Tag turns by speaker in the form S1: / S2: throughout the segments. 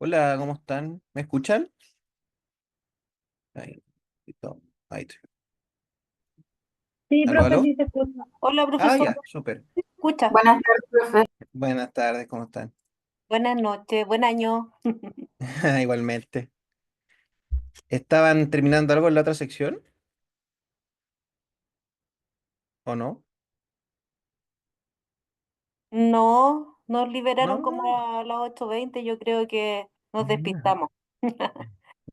S1: Hola, ¿cómo están? ¿Me escuchan? Ahí, listo. Ahí estoy.
S2: Sí,
S1: ¿Aló,
S2: profe,
S1: aló?
S2: sí se escucha. Hola,
S1: Ah,
S2: profesor.
S1: ya, súper.
S2: Escucha.
S3: Buenas tardes, profe.
S1: Buenas tardes, ¿cómo están?
S2: Buenas noches, buen año.
S1: Igualmente. ¿Estaban terminando algo en la otra sección o no?
S2: No, nos liberaron como
S1: No.
S2: a las 8:20. Yo creo que nos
S1: Ah,
S2: despistamos.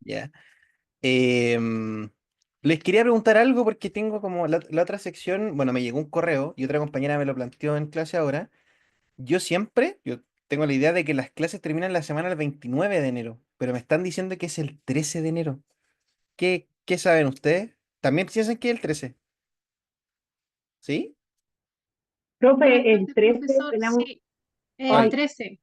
S1: ya. Em, Les quería preguntar algo porque tengo como la otra sección, bueno, me llegó un correo y otra compañera me lo planteó en clase ahora. Yo tengo la idea de que las clases terminan la semana el 29 de enero, pero me están diciendo que es el 13 de enero. ¿Qué saben ustedes? ¿También piensan que es el 13? ¿Sí?
S3: Profe,
S4: Buenas
S3: el
S4: tardes,
S3: 13
S4: profesor.
S3: tenemos...
S4: Sí, el
S3: Ay,
S1: ¿Cuál?
S4: 13.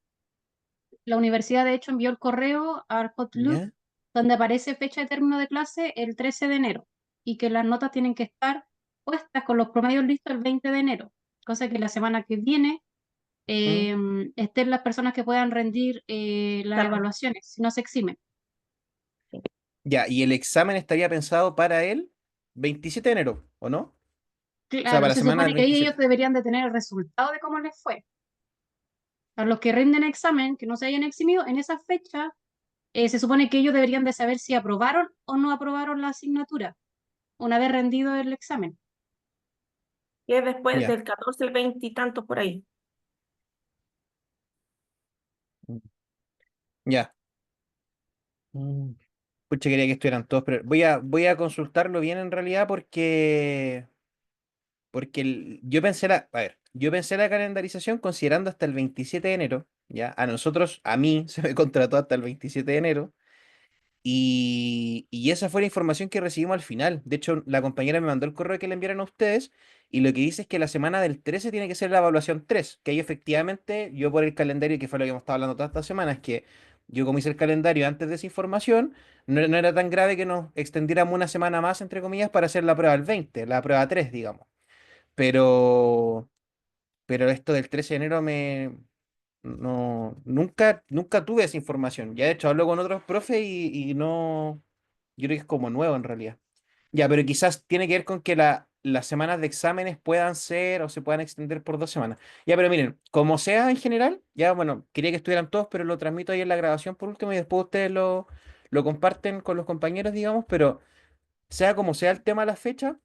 S4: La universidad, de hecho, envió el correo al Hotloop
S1: ¿Ya?
S4: donde aparece fecha de término de clase el 13 de enero y que las notas tienen que estar puestas con los promedios listos el 20 de enero, cosa que la semana que viene
S1: ¿Mm?
S4: estén las personas que puedan rendir las
S3: examen.
S4: evaluaciones, si no se eximen.
S1: Ya, y el examen estaría pensado para el 27 de enero, ¿o no? O sea,
S4: Claro,
S1: para la
S4: se
S1: semana
S4: supone
S1: del
S4: que ahí ellos
S1: 27.
S4: deberían de tener el resultado de cómo les fue. A los que rinden examen, que no se hayan eximido, en esa fecha se supone que ellos deberían de saber si aprobaron o no aprobaron la asignatura una vez rendido el examen.
S3: Que es después
S1: Ya.
S3: del 14 el 20 y tantos por ahí.
S1: Mm. Ya. Mm. Pucha, quería que estuvieran todos, pero voy a consultarlo bien en realidad porque yo pensé la calendarización considerando hasta el 27 de enero, ¿ya? A mí se me contrató hasta el 27 de enero. Y esa fue la información que recibimos al final. De hecho, la compañera me mandó el correo que le enviaron a ustedes y lo que dice es que la semana del 13 tiene que ser la evaluación 3 que ahí efectivamente yo por el calendario, que fue lo que hemos estado hablando toda esta semana, es que yo como hice el calendario antes de esa información, no era tan grave que nos extendiéramos una semana más, entre comillas, para hacer la prueba del 20 la prueba 3 digamos. Pero, pero esto del 13 de enero nunca tuve esa información. Ya de hecho hablo con otros profes y no, yo creo que es como nuevo en realidad. Ya, pero quizás tiene que ver con que las semanas de exámenes puedan ser o se puedan extender por 2 semanas. Ya, pero miren, como sea en general, ya bueno, quería que estuvieran todos, pero lo transmito ahí en la grabación por último y después ustedes lo comparten con los compañeros, digamos, pero sea como sea el tema de la fecha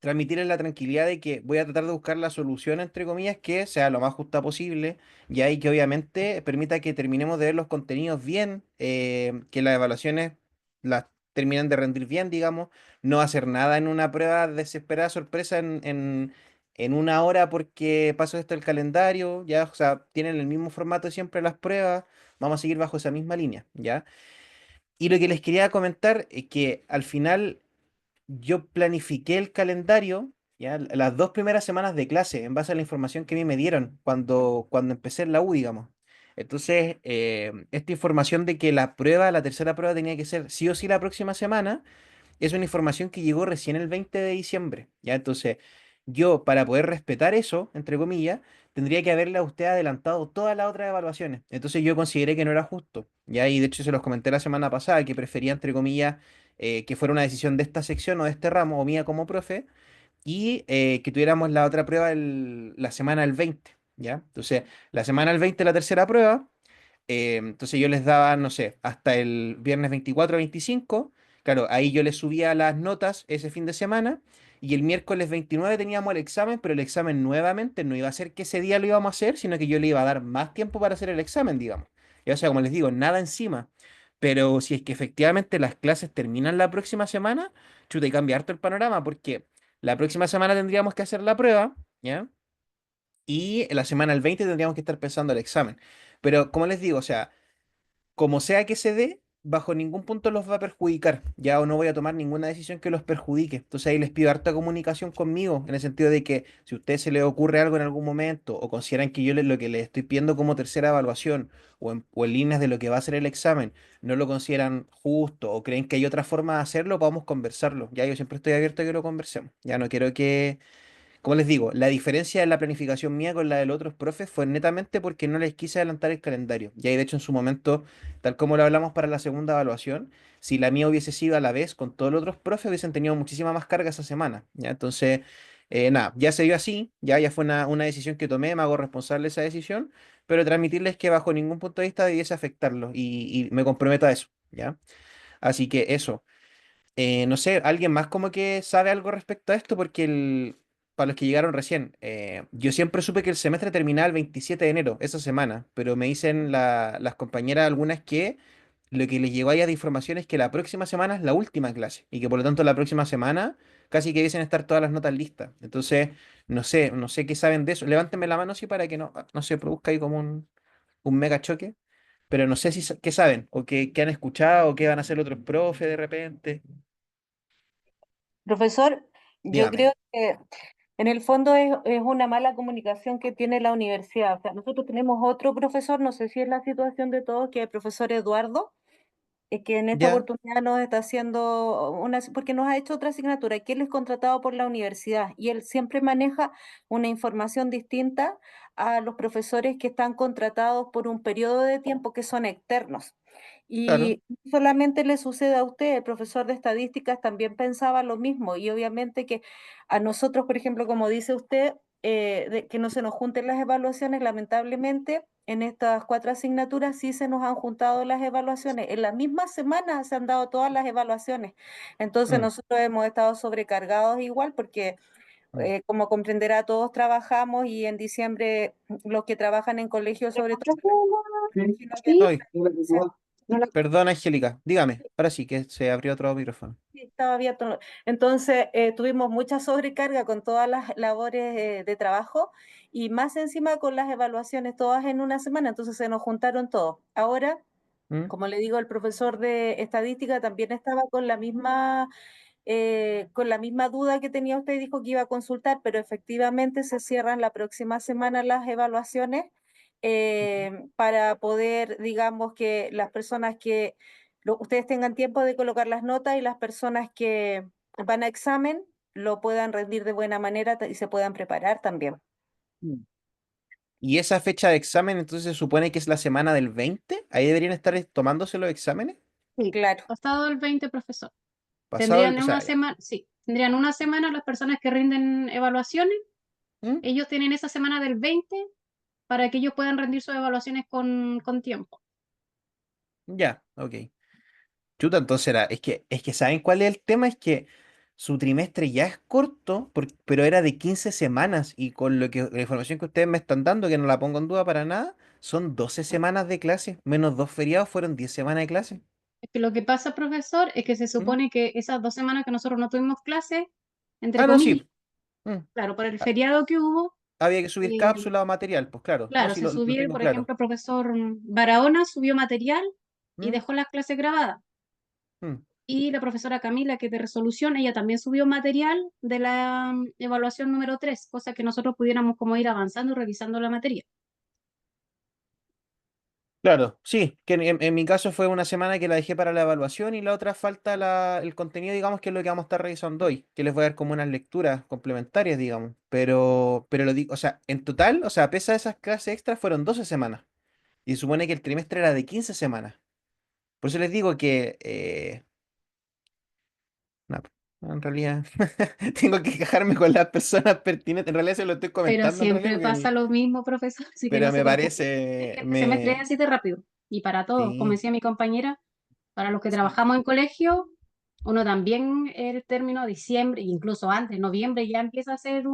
S1: transmitirles la tranquilidad de que voy a tratar de buscar la solución, entre comillas, que sea lo más justa posible, y ahí que obviamente permita que terminemos de ver los contenidos bien, que las evaluaciones las terminen de rendir bien, digamos, no hacer nada en una prueba desesperada sorpresa en una hora porque pasó esto el calendario, ya, o sea, tienen el mismo formato siempre las pruebas, vamos a seguir bajo esa misma línea, ¿ya? Y lo que les quería comentar es que al final yo planifiqué el calendario, ya, las 2 primeras semanas de clase, en base a la información que a mí me dieron cuando empecé en la U, digamos. Entonces, esta información de que la tercera prueba tenía que ser sí o sí la próxima semana, es una información que llegó recién el 20 de diciembre, ¿ya? Entonces, yo, para poder respetar eso, entre comillas, tendría que haberle a usted adelantado todas las otras evaluaciones. Entonces, yo consideré que no era justo, ¿ya? Y de hecho, se los comenté la semana pasada, que prefería, entre comillas, que fuera una decisión de esta sección o de este ramo, o mía como profe, y que tuviéramos la otra prueba la semana del 20, ¿ya? Entonces, la semana del 20 la tercera prueba. Entonces yo les daba, no sé, hasta el viernes 24 o 25. Claro, ahí yo les subía las notas ese fin de semana. Y el miércoles 29 teníamos el examen, pero el examen nuevamente no iba a ser que ese día lo íbamos a hacer, sino que yo le iba a dar más tiempo para hacer el examen, digamos. Y, o sea, como les digo, nada encima. Pero si es que efectivamente las clases terminan la próxima semana, chuta, y cambia harto el panorama, porque la próxima semana tendríamos que hacer la prueba, ¿ya? Y la semana del 20 tendríamos que estar pensando el examen. Pero como les digo, o sea, como sea que se dé, bajo ningún punto los va a perjudicar, ya o no voy a tomar ninguna decisión que los perjudique. Entonces ahí les pido harta comunicación conmigo, en el sentido de que si a ustedes se les ocurre algo en algún momento o consideran que lo que les estoy pidiendo como tercera evaluación o en líneas de lo que va a ser el examen, no lo consideran justo o creen que hay otra forma de hacerlo, podemos conversarlo. Ya yo siempre estoy abierto a que lo conversemos. Ya no quiero como les digo, la diferencia de la planificación mía con la de los otros profes fue netamente porque no les quise adelantar el calendario. Y ahí, de hecho, en su momento, tal como lo hablamos para la segunda evaluación, si la mía hubiese sido a la vez con todos los otros profes, hubiesen tenido muchísima más carga esa semana. ¿Ya? Entonces, nada, ya se dio así, ya fue una decisión que tomé, me hago responsable de esa decisión, pero transmitirles que bajo ningún punto de vista debiese afectarlo y me comprometo a eso. ¿Ya? Así que eso. No sé, ¿alguien más como que sabe algo respecto a esto? Porque para los que llegaron recién, yo siempre supe que el semestre terminaba el 27 de enero, esa semana, pero me dicen las compañeras algunas que lo que les llegó allá de información es que la próxima semana es la última clase y que por lo tanto la próxima semana casi que dicen estar todas las notas listas. Entonces, no sé qué saben de eso. Levántenme la mano así para que no se produzca ahí como un mega choque, pero no sé si qué saben o qué han escuchado o qué van a hacer otros profes de repente.
S2: Profesor, yo
S1: Dígame.
S2: creo que en el fondo es una mala comunicación que tiene la universidad. O sea, nosotros tenemos otro profesor, no sé si es la situación de todos, que es el profesor Eduardo, que en esta
S1: Ya,
S2: oportunidad nos está haciendo porque nos ha hecho otra asignatura, que él es contratado por la universidad y él siempre maneja una información distinta a los profesores que están contratados por un periodo de tiempo que son externos.
S1: claro.
S2: Y no solamente le sucede a usted, el profesor de estadísticas también pensaba lo mismo y obviamente que a nosotros, por ejemplo, como dice usted, de que no se nos junten las evaluaciones, lamentablemente en estas 4 asignaturas sí se nos han juntado las evaluaciones. En la misma semana se han dado todas las evaluaciones. Entonces
S1: Mm,
S2: nosotros hemos estado sobrecargados igual porque,
S1: mm.
S2: como comprenderá, todos trabajamos y en diciembre los que trabajan en colegios, sobre todo, imagino que
S1: Ay,
S2: no la-
S1: perdón, Angélica. Dígame. Ahora sí que se abrió otro micrófono.
S2: sí, estaba abierto. Entonces, tuvimos mucha sobrecarga con todas las labores de trabajo y más encima con las evaluaciones todas en una semana, entonces se nos juntaron todos. Ahora,
S1: Mm,
S2: como le digo, el profesor de estadística también estaba con la misma duda que tenía usted, dijo que iba a consultar, pero efectivamente se cierran la próxima semana las evaluaciones para poder, digamos, que las personas que ustedes tengan tiempo de colocar las notas y las personas que van a examen lo puedan rendir de buena manera y se puedan preparar también.
S1: mm. ¿Y esa fecha de examen entonces se supone que es la semana del 20? ¿Ahí deberían estar tomándose los exámenes?
S4: Sí,
S2: Claro.
S4: pasado el 20, profesor.
S1: Pasado
S4: Tendrían
S1: o
S4: una
S1: sea, ya.
S4: semana, sí, tendrían una semana las personas que rinden evaluaciones.
S1: ¿Mm?
S4: Ellos tienen esa semana del 20 para que ellos puedan rendir sus evaluaciones con tiempo.
S1: Ya, ok. Chuta, entonces es que ¿saben cuál es el tema? Es que su trimestre ya es corto, pero era de 15 semanas y con la información que ustedes me están dando, que no la pongo en duda para nada, son 12 semanas de clase, menos 2 feriados, fueron 10 semanas de clase.
S4: Es que lo que pasa, profesor, es que se
S1: ¿Mm?
S4: supone que esas 2 semanas que nosotros no tuvimos clase, entre
S1: Ah, no,
S4: comillas,
S1: sí. Mm.
S4: claro, por el
S1: Ah,
S4: feriado que hubo,
S1: había que subir
S4: eh,
S1: cápsula o material, pues claro. No,
S4: claro,
S1: sí,
S4: se
S1: lo
S4: subieron,
S1: tengo
S4: por
S1: claro.
S4: ejemplo, el profesor Barahona subió material y
S1: ¿Mm?
S4: dejó las clases grabadas.
S1: Mm.
S4: Y la profesora Camila, que es de resolución, ella también subió material de la evaluación número 3, cosa que nosotros pudiéramos como ir avanzando y revisando la materia.
S1: Claro, sí, que en mi caso fue una semana que la dejé para la evaluación y la otra falta el contenido, digamos, que es lo que vamos a estar revisando hoy, que les voy a dar como unas lecturas complementarias, digamos. Pero lo digo, o sea, en total, o sea, pese a esas clases extras, fueron 12 semanas. Y se supone que el trimestre era de 15 semanas. Por eso les digo que, no, en realidad, tengo que quejarme con las personas pertinentes. En realidad se lo estoy
S4: Pero
S1: comentando, en realidad,
S4: siempre pasa lo mismo, profesor, así que no
S1: pero
S4: se
S1: me
S4: preocupe.
S1: parece,
S4: Este semestre es así de rápido. Y para todos, como
S1: sí.
S4: decía mi compañera, para los que
S1: Sí.
S4: trabajamos en colegio, uno también el término diciembre, incluso antes, noviembre, ya empieza a ser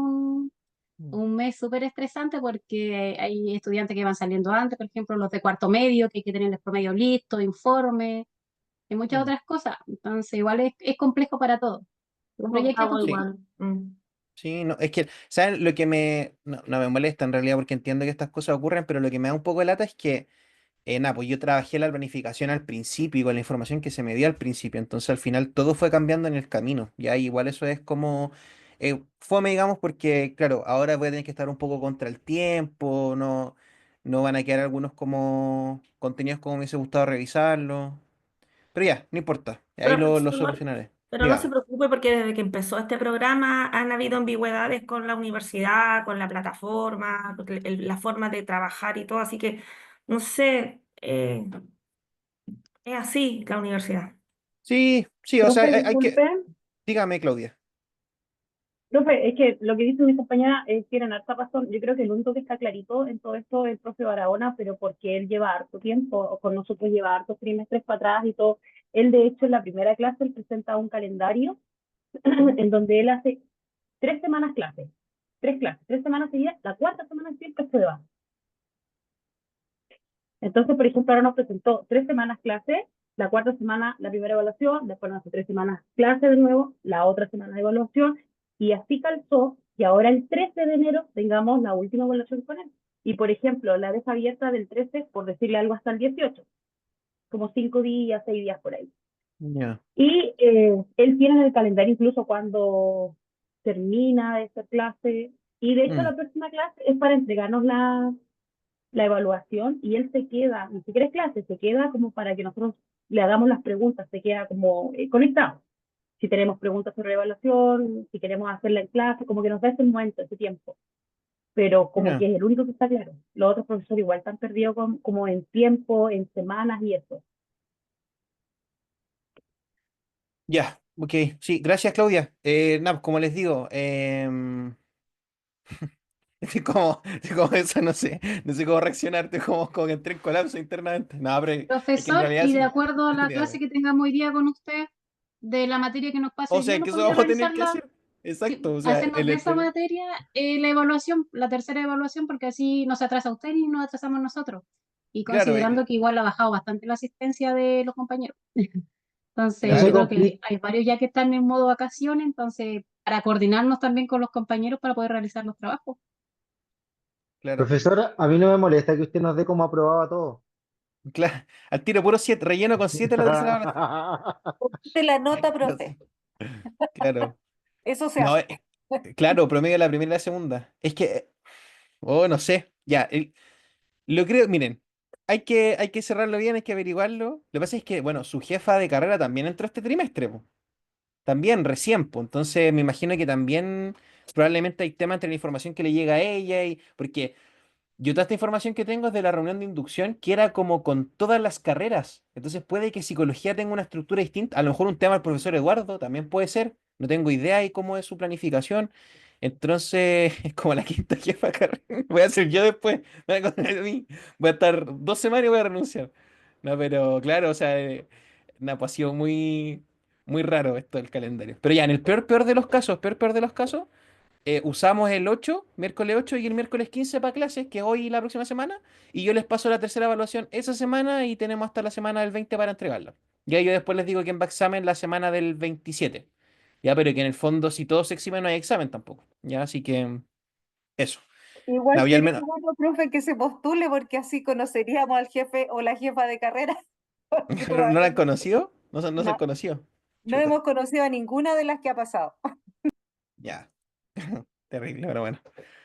S1: Mm,
S4: un mes súper estresante porque hay estudiantes que van saliendo antes, por ejemplo, los de cuarto medio, que hay que tener el promedio listo, informe, y muchas
S1: mm.
S4: otras cosas. Entonces, igual es complejo para todos.
S3: Los
S4: Pero ya que
S3: octavos
S1: Sí.
S3: igual. Mm.
S1: Sí, no, es que, ¿saben? Lo que no me molesta en realidad porque entiendo que estas cosas ocurren, pero lo que me da un poco de lata es que, nada, pues yo trabajé la planificación al principio y con la información que se me dio al principio, entonces al final todo fue cambiando en el camino, ya igual eso es como, fome, digamos, porque, claro, ahora voy a tener que estar un poco contra el tiempo, no van a quedar algunos como contenidos como me hubiese gustado revisarlos, pero ya, no importa, ahí lo
S3: Profesor,
S1: solucionaré.
S3: Pero no se
S1: Dígame.
S3: preocupe porque desde que empezó este programa han habido ambigüedades con la universidad, con la plataforma, con la forma de trabajar y todo, así que no sé, es así la universidad.
S1: Sí, sí, o sea,
S5: Profe,
S1: hay que...
S5: disculpe.
S1: Dígame, Claudia.
S5: Profe, es que lo que dice mi compañera tiene harta razón. Yo creo que el único que está clarito en todo esto es el profe Barahona, pero porque él lleva harto tiempo, o con nosotros lleva hartos trimestres para atrás y todo. Él, de hecho, en la primera clase, él presenta un calendario en donde él hace 3 semanas clases, 3 clases, 3 semanas seguidas, la cuarta semana siempre es prueba. Entonces, por ejemplo, ahora nos presentó 3 semanas clase, la cuarta semana la primera evaluación, después nos hace 3 semanas clase de nuevo, la otra semana de evaluación, y así calzó que ahora el 13 de enero tengamos la última evaluación con él. Y, por ejemplo, la deja abierta del 13, por decirle algo, hasta el 18, como 5 días, 6 días por ahí.
S1: Ya.
S5: Y él tiene en el calendario incluso cuando termina de hacer clase, y de hecho
S1: Mm,
S5: la próxima clase es para entregarnos la evaluación y él se queda, ni siquiera es clase, se queda como para que nosotros le hagamos las preguntas, se queda como conectado. Si tenemos preguntas sobre la evaluación, si queremos hacerla en clase, como que nos da ese momento, ese tiempo. Pero como
S1: ya.
S5: que es el único que está claro. Los otros profesores igual están perdidos como en tiempo, en semanas y eso.
S1: Ya, ok. Sí, gracias, Claudia. Nada, como les digo, estoy como eso, no sé cómo reaccionar, como que entré en colapso internamente. No, pero es que en
S4: Profesor,
S1: realidad
S4: y de
S1: sí.
S4: acuerdo a la clase
S1: Dígame.
S4: que tengamos hoy día con usted, de la materia que nos pase
S1: O
S4: hoy día,
S1: sea,
S4: ¿no
S1: que eso
S4: podría
S1: vamos a tener que
S4: realizarla?
S1: hacer.
S4: Sí,
S1: Exacto, o sea,
S4: hacernos de esa materia la evaluación, la tercera evaluación, porque así no se atrasa usted ni nos atrasamos nosotros. Y
S1: claro,
S4: considerando que igual ha bajado bastante la asistencia de los compañeros.
S6: No
S4: Entonces,
S6: se
S4: yo
S1: claro,
S4: creo que
S6: complique,
S4: hay varios ya que están en modo vacaciones, entonces, para coordinarnos también con los compañeros para poder realizar los trabajos.
S1: claro.
S6: profesora, a mí no me molesta que usted nos dé como aprobado a todos.
S1: Claro, al tiro puro 7, relleno con 7 la tercera evaluación.
S2: De la nota, profe.
S1: Claro.
S2: Eso se
S1: No,
S2: hace.
S1: claro, promedio la primera y la segunda. Es que, oh, no sé. Ya, lo creo, miren, hay que cerrarlo bien, hay que averiguarlo. Lo que pasa es que, bueno, su jefa de carrera también entró este trimestre, po. También, recién, po. Entonces me imagino que también probablemente hay temas entre la información que le llega a ella y. Porque yo toda esta información que tengo es de la reunión de inducción, que era como con todas las carreras. Entonces puede que psicología tenga una estructura distinta. A lo mejor un tema del profesor Eduardo también puede ser. No tengo idea de cómo es su planificación. Entonces, es como la quinta jefa de carrera. Voy a ser yo después. Me voy a contar a mí. Voy a estar 2 semanas y voy a renunciar. No, pero claro, o sea, no, pues ha sido muy raro esto del calendario. Pero ya, en el peor de los casos, peor de los casos usamos el 8 miércoles 8 y el miércoles 15 para clases, que es hoy y la próxima semana, y yo les paso la tercera evaluación esa semana y tenemos hasta la semana del 20 para entregarla. Ya yo después les digo quién va a examen la semana del 27. Ya, pero que en el fondo si todos se examen no hay examen tampoco. Ya, así que eso.
S2: Igual
S1: No, yo al
S2: sería
S1: menos...
S2: bueno, profe, que se postule porque así conoceríamos al jefe o la jefa de carrera, porque
S1: ¿No la
S2: todavía
S1: han conocido? No se han
S2: no,
S1: conocido.
S2: no
S1: Chuta.
S2: hemos conocido a ninguna de las que ha pasado.
S1: Ya. Terrible, pero bueno.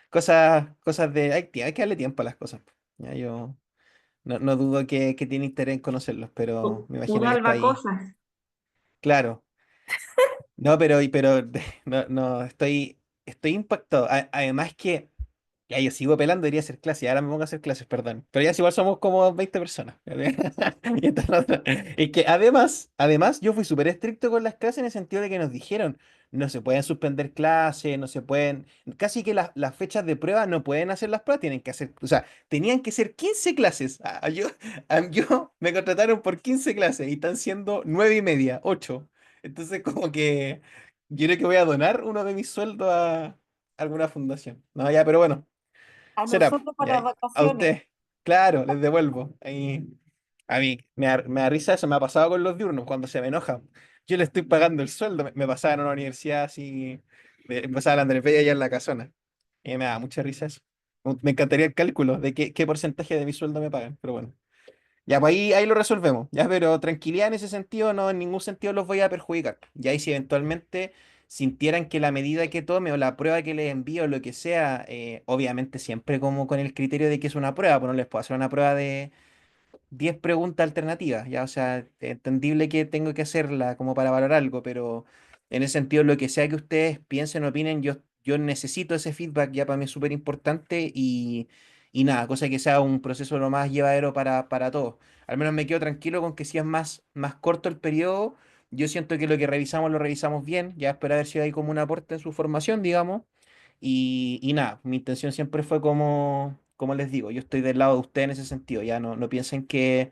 S1: Cosas de... hay que darle tiempo a las cosas. Ya, yo no dudo que tiene interés en conocerlos, pero me imagino
S3: Uno
S1: que está
S3: alba
S1: ahí.
S3: cosas.
S1: Claro. No, pero no, estoy impactado. Además que ya yo sigo pelando, debería hacer clases. Ahora me pongo a hacer clases, perdón. Pero ya si igual somos como 20 personas. Y esta es la otra. Es que además, yo fui súper estricto con las clases en el sentido de que nos dijeron, no se pueden suspender clases, no se pueden, casi que las fechas de prueba no pueden hacer las pruebas, tienen que hacer, o sea, tenían que ser 15 clases. Yo me contrataron por 15 clases y están siendo 9:30, 8. Entonces como que yo creo que voy a donar uno de mis sueldos a alguna fundación. No, ya, pero bueno.
S2: A
S1: Será,
S2: nosotros para
S1: ya,
S2: las
S1: a
S2: vacaciones.
S1: usted. Claro, les devuelvo. Ahí, a mí me da risa eso, me ha pasado con los diurnos, cuando se me enoja. Yo le estoy pagando el sueldo, me pasaban a una universidad así, me pasaba la Andrés Bello allá en la casona. Y me da mucha risa eso. Me encantaría el cálculo de qué porcentaje de mi sueldo me pagan, pero bueno. Ya, pues ahí lo resolvemos, ya, pero tranquilidad en ese sentido, no, en ningún sentido los voy a perjudicar. Ya, y si eventualmente sintieran que la medida que tome o la prueba que les envío o lo que sea, obviamente siempre como con el criterio de que es una prueba, pues no les puedo hacer una prueba 10 preguntas alternativas, ya, o sea, entendible que tengo que hacerla como para valorar algo, pero en ese sentido, lo que sea que ustedes piensen, opinen, yo necesito ese feedback, ya para mí es súper importante y nada, cosa que sea un proceso lo más llevadero para todos. Al menos me quedo tranquilo con que si es más corto el periodo, yo siento que lo que revisamos lo revisamos bien, ya espero ver si hay como un aporte en su formación, digamos. Y nada, mi intención siempre fue como les digo, yo estoy del lado de usted en ese sentido, ya no piensen que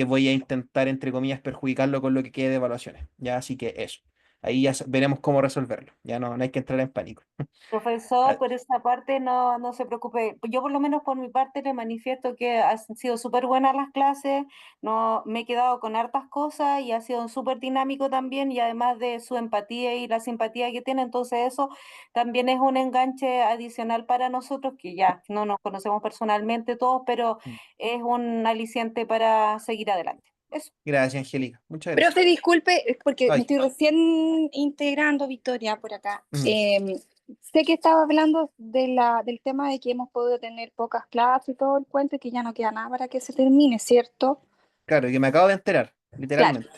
S1: voy a intentar, entre comillas, perjudicarlo con lo que quede de evaluaciones, ya, así que eso, ahí ya veremos cómo resolverlo, ya no hay que entrar en pánico.
S2: Profesor,
S1: Ah,
S2: por esa parte no se preocupe. Yo por lo menos por mi parte le manifiesto que han sido súper buenas las clases, no me he quedado con hartas cosas y ha sido súper dinámico también y además de su empatía y la simpatía que tiene, entonces eso también es un enganche adicional para nosotros que ya no nos conocemos personalmente todos, pero es un aliciente para seguir adelante. Eso.
S1: Gracias, Angélica, muchas
S7: Profe,
S1: gracias.
S7: disculpe, es porque me
S1: Ay,
S7: estoy recién integrando, Victoria, por acá.
S1: mm,
S7: Sé que estaba hablando del tema de que hemos podido tener pocas clases y todo el cuento y que ya no queda nada para que se termine, ¿cierto?
S1: claro, que me acabo de enterar,
S7: Claro.
S1: literalmente.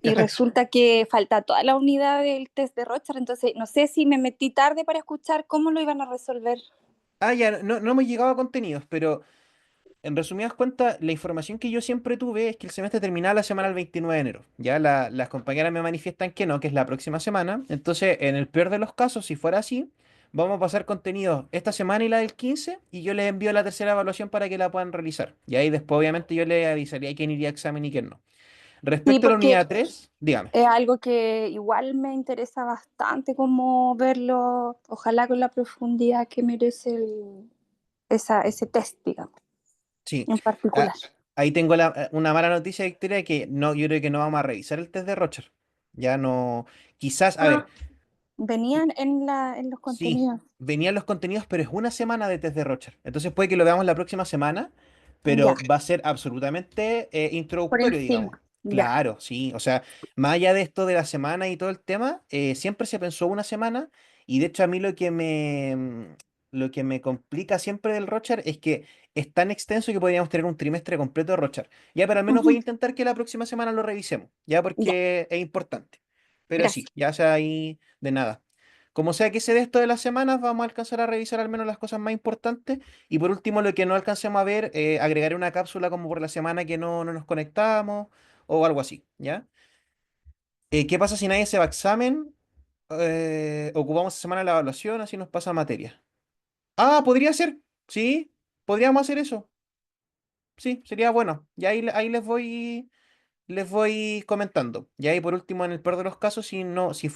S7: Y resulta que falta toda la unidad del test de Rochard, entonces no sé si me metí tarde para escuchar cómo lo iban a resolver.
S1: Ah, ya, no hemos llegado a contenidos, pero en resumidas cuentas, la información que yo siempre tuve es que el semestre terminaba la semana del 29 de enero. Ya las compañeras me manifiestan que no, que es la próxima semana. Entonces, en el peor de los casos, si fuera así, vamos a pasar contenido esta semana y la del 15 y yo les envío la tercera evaluación para que la puedan realizar. Y ahí después, obviamente, yo les avisaría quién iría a examen y quién no.
S7: Sí,
S1: Respecto a la
S7: porque
S1: unidad 3, dígame.
S7: es algo que igual me interesa bastante como verlo, ojalá con la profundidad que merece ese test, digamos,
S1: Sí.
S7: en particular.
S1: Ah, ahí tengo una mala noticia, Victoria, que no, yo creo que no vamos a revisar el test de Rocher. Ya no, quizás, a ver.
S7: Ah, venían en los
S1: Sí,
S7: contenidos.
S1: venían los contenidos, pero es una semana de test de Rocher. Entonces puede que lo veamos la próxima semana,
S7: Ya,
S1: pero va a ser absolutamente
S7: por
S1: introductorio, digamos.
S7: encima. Ya.
S1: Claro, sí. O sea, más allá de esto de la semana y todo el tema, siempre se pensó una semana. Y de hecho, a mí lo que me complica siempre del Rocher es que es tan extenso que podríamos tener un trimestre completo de Rocher. Ya, pero al menos voy a
S7: Ujú.
S1: intentar que la próxima semana lo revisemos, ya
S7: Ya,
S1: porque es importante. Pero sí,
S7: gracias.
S1: ya sea ahí de nada. Como sea que se dé esto de las semanas, vamos a alcanzar a revisar al menos las cosas más importantes. Y por último, lo que no alcancemos a ver, agregaré una cápsula como por la semana que no nos conectamos o algo así, ¿ya? ¿Qué pasa si nadie se va a examen? Ocupamos esa semana la evaluación, así nos pasa materia. Ah, podría ser, sí, podríamos hacer eso. Sí, sería bueno. Y ahí les voy comentando. Y ahí por último, en el peor de los casos, si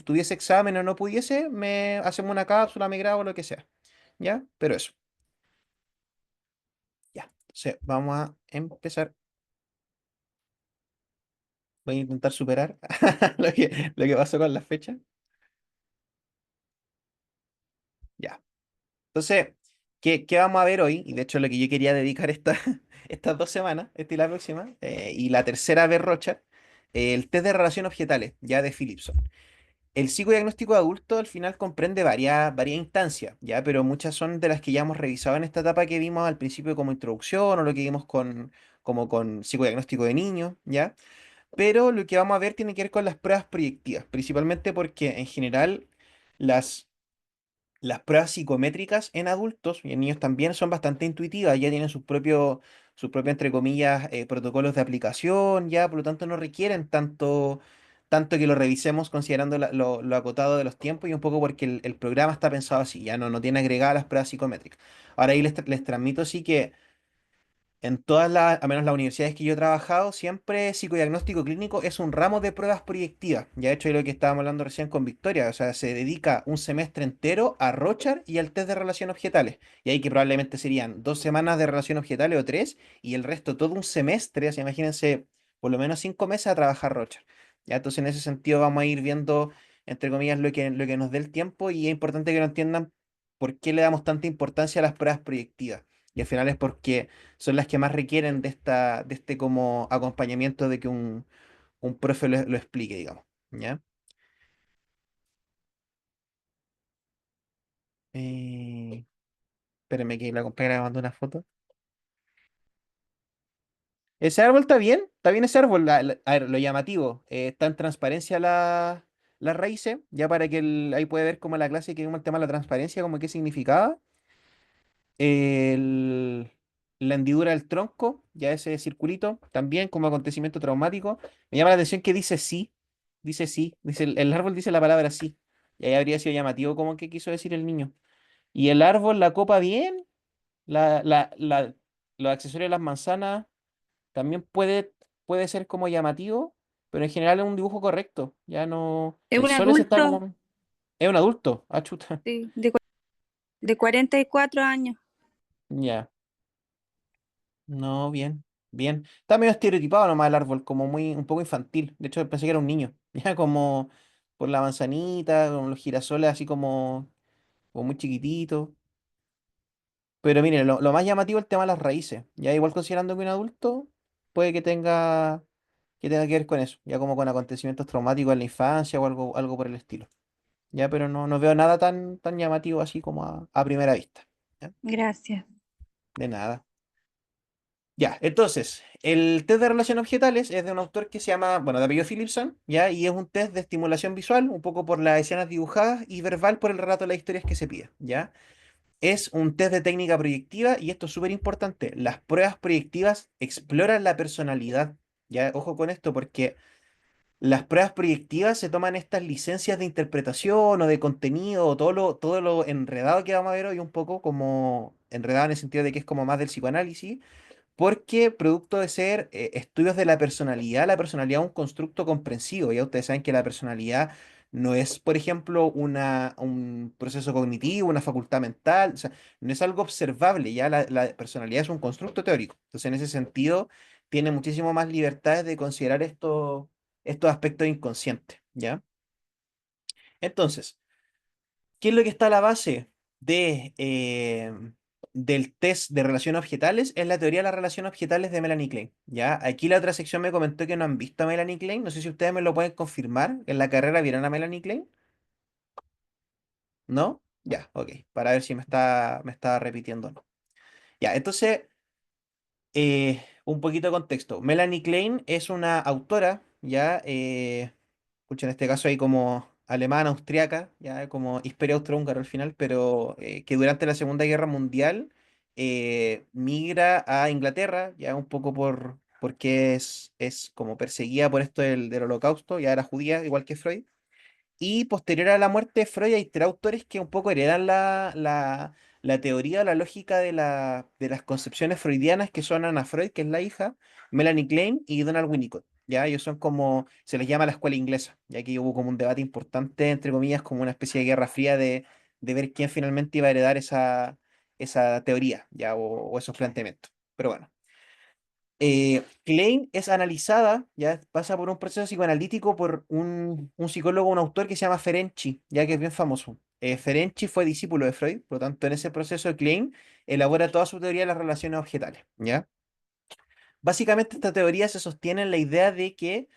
S1: tuviese examen o no pudiese, me hacemos una cápsula, me grabo, lo que sea. ¿Ya? Pero eso, ya. Entonces, vamos a empezar. Voy a intentar superar lo que pasó con las fechas. Ya. Entonces, ¿qué vamos a ver hoy? Y de hecho, lo que yo quería dedicar estas 2 semanas, esta y la próxima, y la tercera vez Rocha, el test de relación objetales, ya de Philipson. El psicodiagnóstico de adulto al final comprende varias instancias, ¿ya? Pero muchas son de las que ya hemos revisado en esta etapa que vimos al principio como introducción o lo que vimos como con psicodiagnóstico de niños, ¿ya? Pero lo que vamos a ver tiene que ver con las pruebas proyectivas, principalmente porque en general las, las pruebas psicométricas en adultos y en niños también son bastante intuitivas, ya tienen sus propios, entre comillas, protocolos de aplicación, ya, por lo tanto no requieren tanto que lo revisemos considerando lo acotado de los tiempos y un poco porque el programa está pensado así, ya no tiene agregadas las pruebas psicométricas. Ahora ahí les transmito sí que en todas al menos las universidades que yo he trabajado, siempre psicodiagnóstico clínico es un ramo de pruebas proyectivas. Ya de hecho, es lo que estábamos hablando recién con Victoria, o sea, se dedica un semestre entero a Rochar y al test de relación objetales. Y ahí que probablemente serían 2 semanas de relación objetales o tres, y el resto todo un semestre, o sea, imagínense, por lo menos 5 meses a trabajar Rochar. Ya, entonces en ese sentido vamos a ir viendo, entre comillas, lo que nos dé el tiempo, y es importante que lo entiendan por qué le damos tanta importancia a las pruebas proyectivas. Y al final es porque son las que más requieren de este como acompañamiento de que un profe lo explique, digamos. ¿Ya? Espérenme que la compañera me mandó una foto. Ese árbol está bien ese árbol. A ver, lo llamativo, está en transparencia las raíces, ya para que ahí puede ver como la clase que vimos el tema de la transparencia, como qué significaba. El- la hendidura del tronco, ya ese circulito, también como acontecimiento traumático. Me llama la atención que dice sí, dice el árbol dice la palabra sí. Y ahí habría sido llamativo como que quiso decir el niño. Y el árbol, la copa bien, los accesorios de las manzanas también puede ser como llamativo, pero en general es un dibujo correcto. Ya no.
S7: Es
S1: El
S7: un
S1: sol ese está
S7: adulto,
S1: como. Es un adulto. Ah, chuta.
S7: sí, de 44 años.
S1: Ya. No, bien. Bien. Está medio estereotipado nomás el árbol, como muy, un poco infantil. De hecho, pensé que era un niño. Ya como por la manzanita, con los girasoles así como muy chiquititos. Pero mire, lo más llamativo es el tema de las raíces. Ya igual considerando que un adulto puede que tenga que ver con eso, ya como con acontecimientos traumáticos en la infancia o algo por el estilo. Ya, pero no veo nada tan llamativo así como a primera vista. ¿Ya?
S7: Gracias.
S1: De nada. Ya, entonces, el test de relación objetales es de un autor que se llama, bueno, de apellido Philipson, ¿ya? Y es un test de estimulación visual, un poco por las escenas dibujadas y verbal por el relato de las historias que se pide, ¿ya? Es un test de técnica proyectiva y esto es súper importante. Las pruebas proyectivas exploran la personalidad, ¿ya? Ojo con esto porque las pruebas proyectivas se toman estas licencias de interpretación o de contenido, o todo lo enredado que vamos a ver hoy, un poco como enredado en el sentido de que es como más del psicoanálisis, porque producto de ser estudios de la personalidad es un constructo comprensivo. Ya ustedes saben que la personalidad no es, por ejemplo, un proceso cognitivo, una facultad mental, o sea, no es algo observable, ya la personalidad es un constructo teórico. Entonces, en ese sentido, tiene muchísimo más libertades de considerar estos aspectos inconscientes, ¿ya? Entonces, ¿qué es lo que está a la base del test de relaciones objetales? Es la teoría de las relaciones objetales de Melanie Klein, ¿ya? Aquí la otra sección me comentó que no han visto a Melanie Klein. No sé si ustedes me lo pueden confirmar. ¿En la carrera vieron a Melanie Klein? ¿No? Ya, ok. Para ver si me está repitiendo o no. Ya, entonces, un poquito de contexto. Melanie Klein es una autora, ya, pucha, en este caso hay como alemana, austriaca, ya como Hisperia austrohúngaro al final, pero que durante la Segunda Guerra Mundial migra a Inglaterra, ya un poco porque es como perseguida por esto del Holocausto, ya era judía, igual que Freud. Y posterior a la muerte de Freud hay tres autores que un poco heredan la teoría, la lógica de las concepciones freudianas, que son Anna Freud, que es la hija, Melanie Klein y Donald Winnicott. ¿Ya? Ellos son como, se les llama la escuela inglesa, ya que hubo como un debate importante, entre comillas, como una especie de guerra fría de ver quién finalmente iba a heredar esa teoría, ¿ya? O esos planteamientos. Pero bueno. Klein es analizada, ya pasa por un proceso psicoanalítico por un psicólogo, un autor que se llama Ferenczi, ya que es bien famoso. Ferenczi fue discípulo de Freud, por lo tanto, en ese proceso Klein elabora toda su teoría de las relaciones objetales, ¿ya? Básicamente, esta teoría se sostiene en la idea de que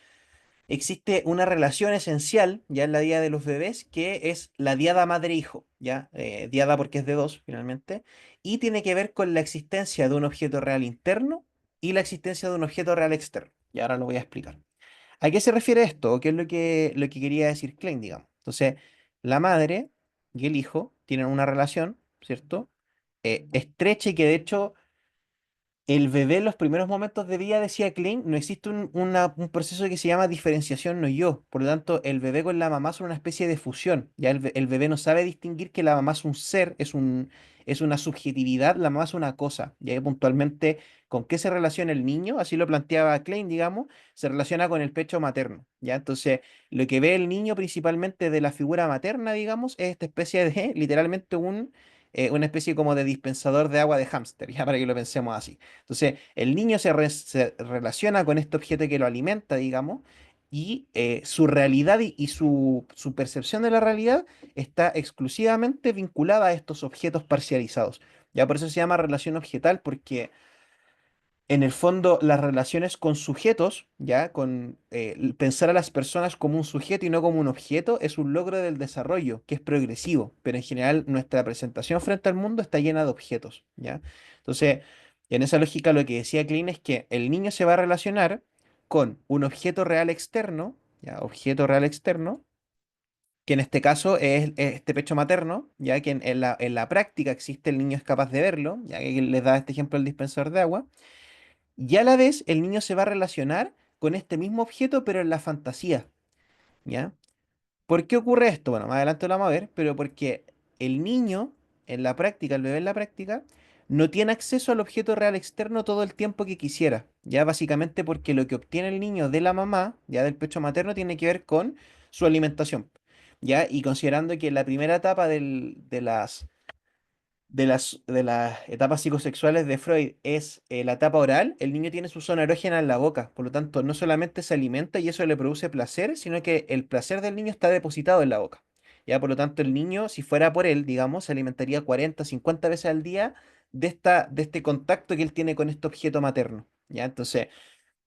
S1: existe una relación esencial ya en la vida de los bebés que es la diada madre-hijo, ya diada porque es de dos finalmente, y tiene que ver con la existencia de un objeto real interno y la existencia de un objeto real externo. Y ahora lo voy a explicar. ¿A qué se refiere esto? ¿O qué es lo que quería decir Klein, digamos? Entonces, la madre y el hijo tienen una relación, ¿cierto? Estrecha y que de hecho el bebé en los primeros momentos de vida, decía Klein, no existe un proceso que se llama diferenciación no yo. Por lo tanto, el bebé con la mamá son una especie de fusión. Ya el bebé no sabe distinguir que la mamá es un ser, es una subjetividad, la mamá es una cosa. Y ahí puntualmente, ¿con qué se relaciona el niño? Así lo planteaba Klein, digamos, se relaciona con el pecho materno. ¿Ya? Entonces, lo que ve el niño principalmente de la figura materna, digamos, es esta especie de, literalmente, una especie como de dispensador de agua de hámster, ya para que lo pensemos así. Entonces, el niño se relaciona con este objeto que lo alimenta, digamos, y su realidad y su percepción de la realidad está exclusivamente vinculada a estos objetos parcializados. Ya por eso se llama relación objetal, porque en el fondo las relaciones con sujetos, ya con pensar a las personas como un sujeto y no como un objeto, es un logro del desarrollo, que es progresivo, pero en general nuestra presentación frente al mundo está llena de objetos, ¿ya? Entonces, Y en esa lógica lo que decía Klein es que el niño se va a relacionar con un objeto real externo, ya, objeto real externo, que en este caso es este pecho materno, ya que en la práctica existe, el niño es capaz de verlo, ya que les da este ejemplo el dispensador de agua, y a la vez el niño se va a relacionar con este mismo objeto, pero en la fantasía, ¿ya? ¿Por qué ocurre esto? Bueno, más adelante lo vamos a ver, pero porque el niño en la práctica, el bebé en la práctica, no tiene acceso al objeto real externo todo el tiempo que quisiera, ya básicamente porque lo que obtiene el niño de la mamá, ya del pecho materno, tiene que ver con su alimentación, ya, y considerando que la primera etapa de las etapas psicosexuales de Freud es la etapa oral, el niño tiene su zona erógena en la boca, por lo tanto, no solamente se alimenta y eso le produce placer, sino que el placer del niño está depositado en la boca. Ya, por lo tanto, el niño, si fuera por él, digamos, se alimentaría 40, 50 veces al día de este contacto que él tiene con este objeto materno. ¿Ya? Entonces,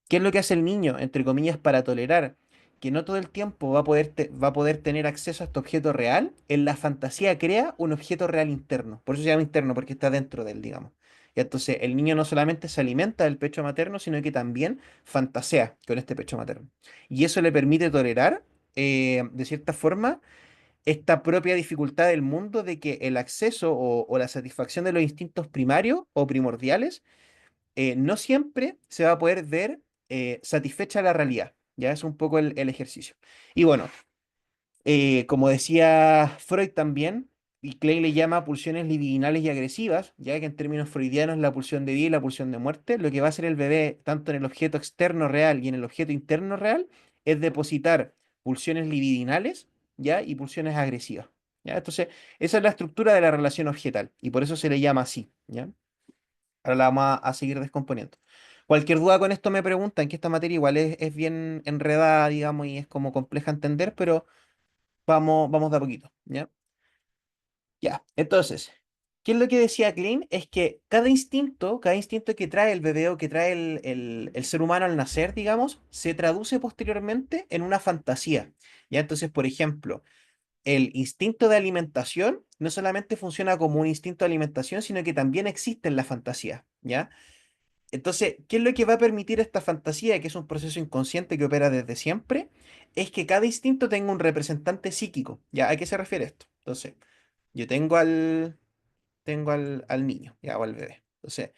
S1: ¿qué es lo que hace el niño, entre comillas, para tolerar que no todo el tiempo va a poder tener acceso a este objeto real? En la fantasía crea un objeto real interno. Por eso se llama interno, porque está dentro de él, digamos. Y entonces el niño no solamente se alimenta del pecho materno, sino que también fantasea con este pecho materno. Y eso le permite tolerar, de cierta forma, esta propia dificultad del mundo de que el acceso o la satisfacción de los instintos primarios o primordiales no siempre se va a poder ver satisfecha la realidad. Ya es un poco el ejercicio. Y bueno, como decía Freud también, y Clay le llama pulsiones libidinales y agresivas, ya que en términos freudianos la pulsión de vida y la pulsión de muerte, lo que va a hacer el bebé, tanto en el objeto externo real y en el objeto interno real, es depositar pulsiones libidinales, ¿ya? Y pulsiones agresivas. ¿Ya? Entonces, esa es la estructura de la relación objetal, y por eso se le llama así, ¿ya? Ahora la vamos a seguir descomponiendo. Cualquier duda con esto me preguntan, que esta materia igual es bien enredada, digamos, y es como compleja a entender, pero vamos de a poquito, ¿ya? Ya, entonces, ¿qué es lo que decía Klein? Es que cada instinto que trae el bebé o que trae el ser humano al nacer, digamos, se traduce posteriormente en una fantasía, ¿ya? Entonces, por ejemplo, el instinto de alimentación no solamente funciona como un instinto de alimentación, sino que también existe en la fantasía, ¿ya? Entonces, ¿qué es lo que va a permitir esta fantasía, que es un proceso inconsciente que opera desde siempre? Es que cada instinto tenga un representante psíquico. ¿Ya? ¿A qué se refiere esto? Entonces, yo tengo al niño, ¿ya? O al bebé. Entonces,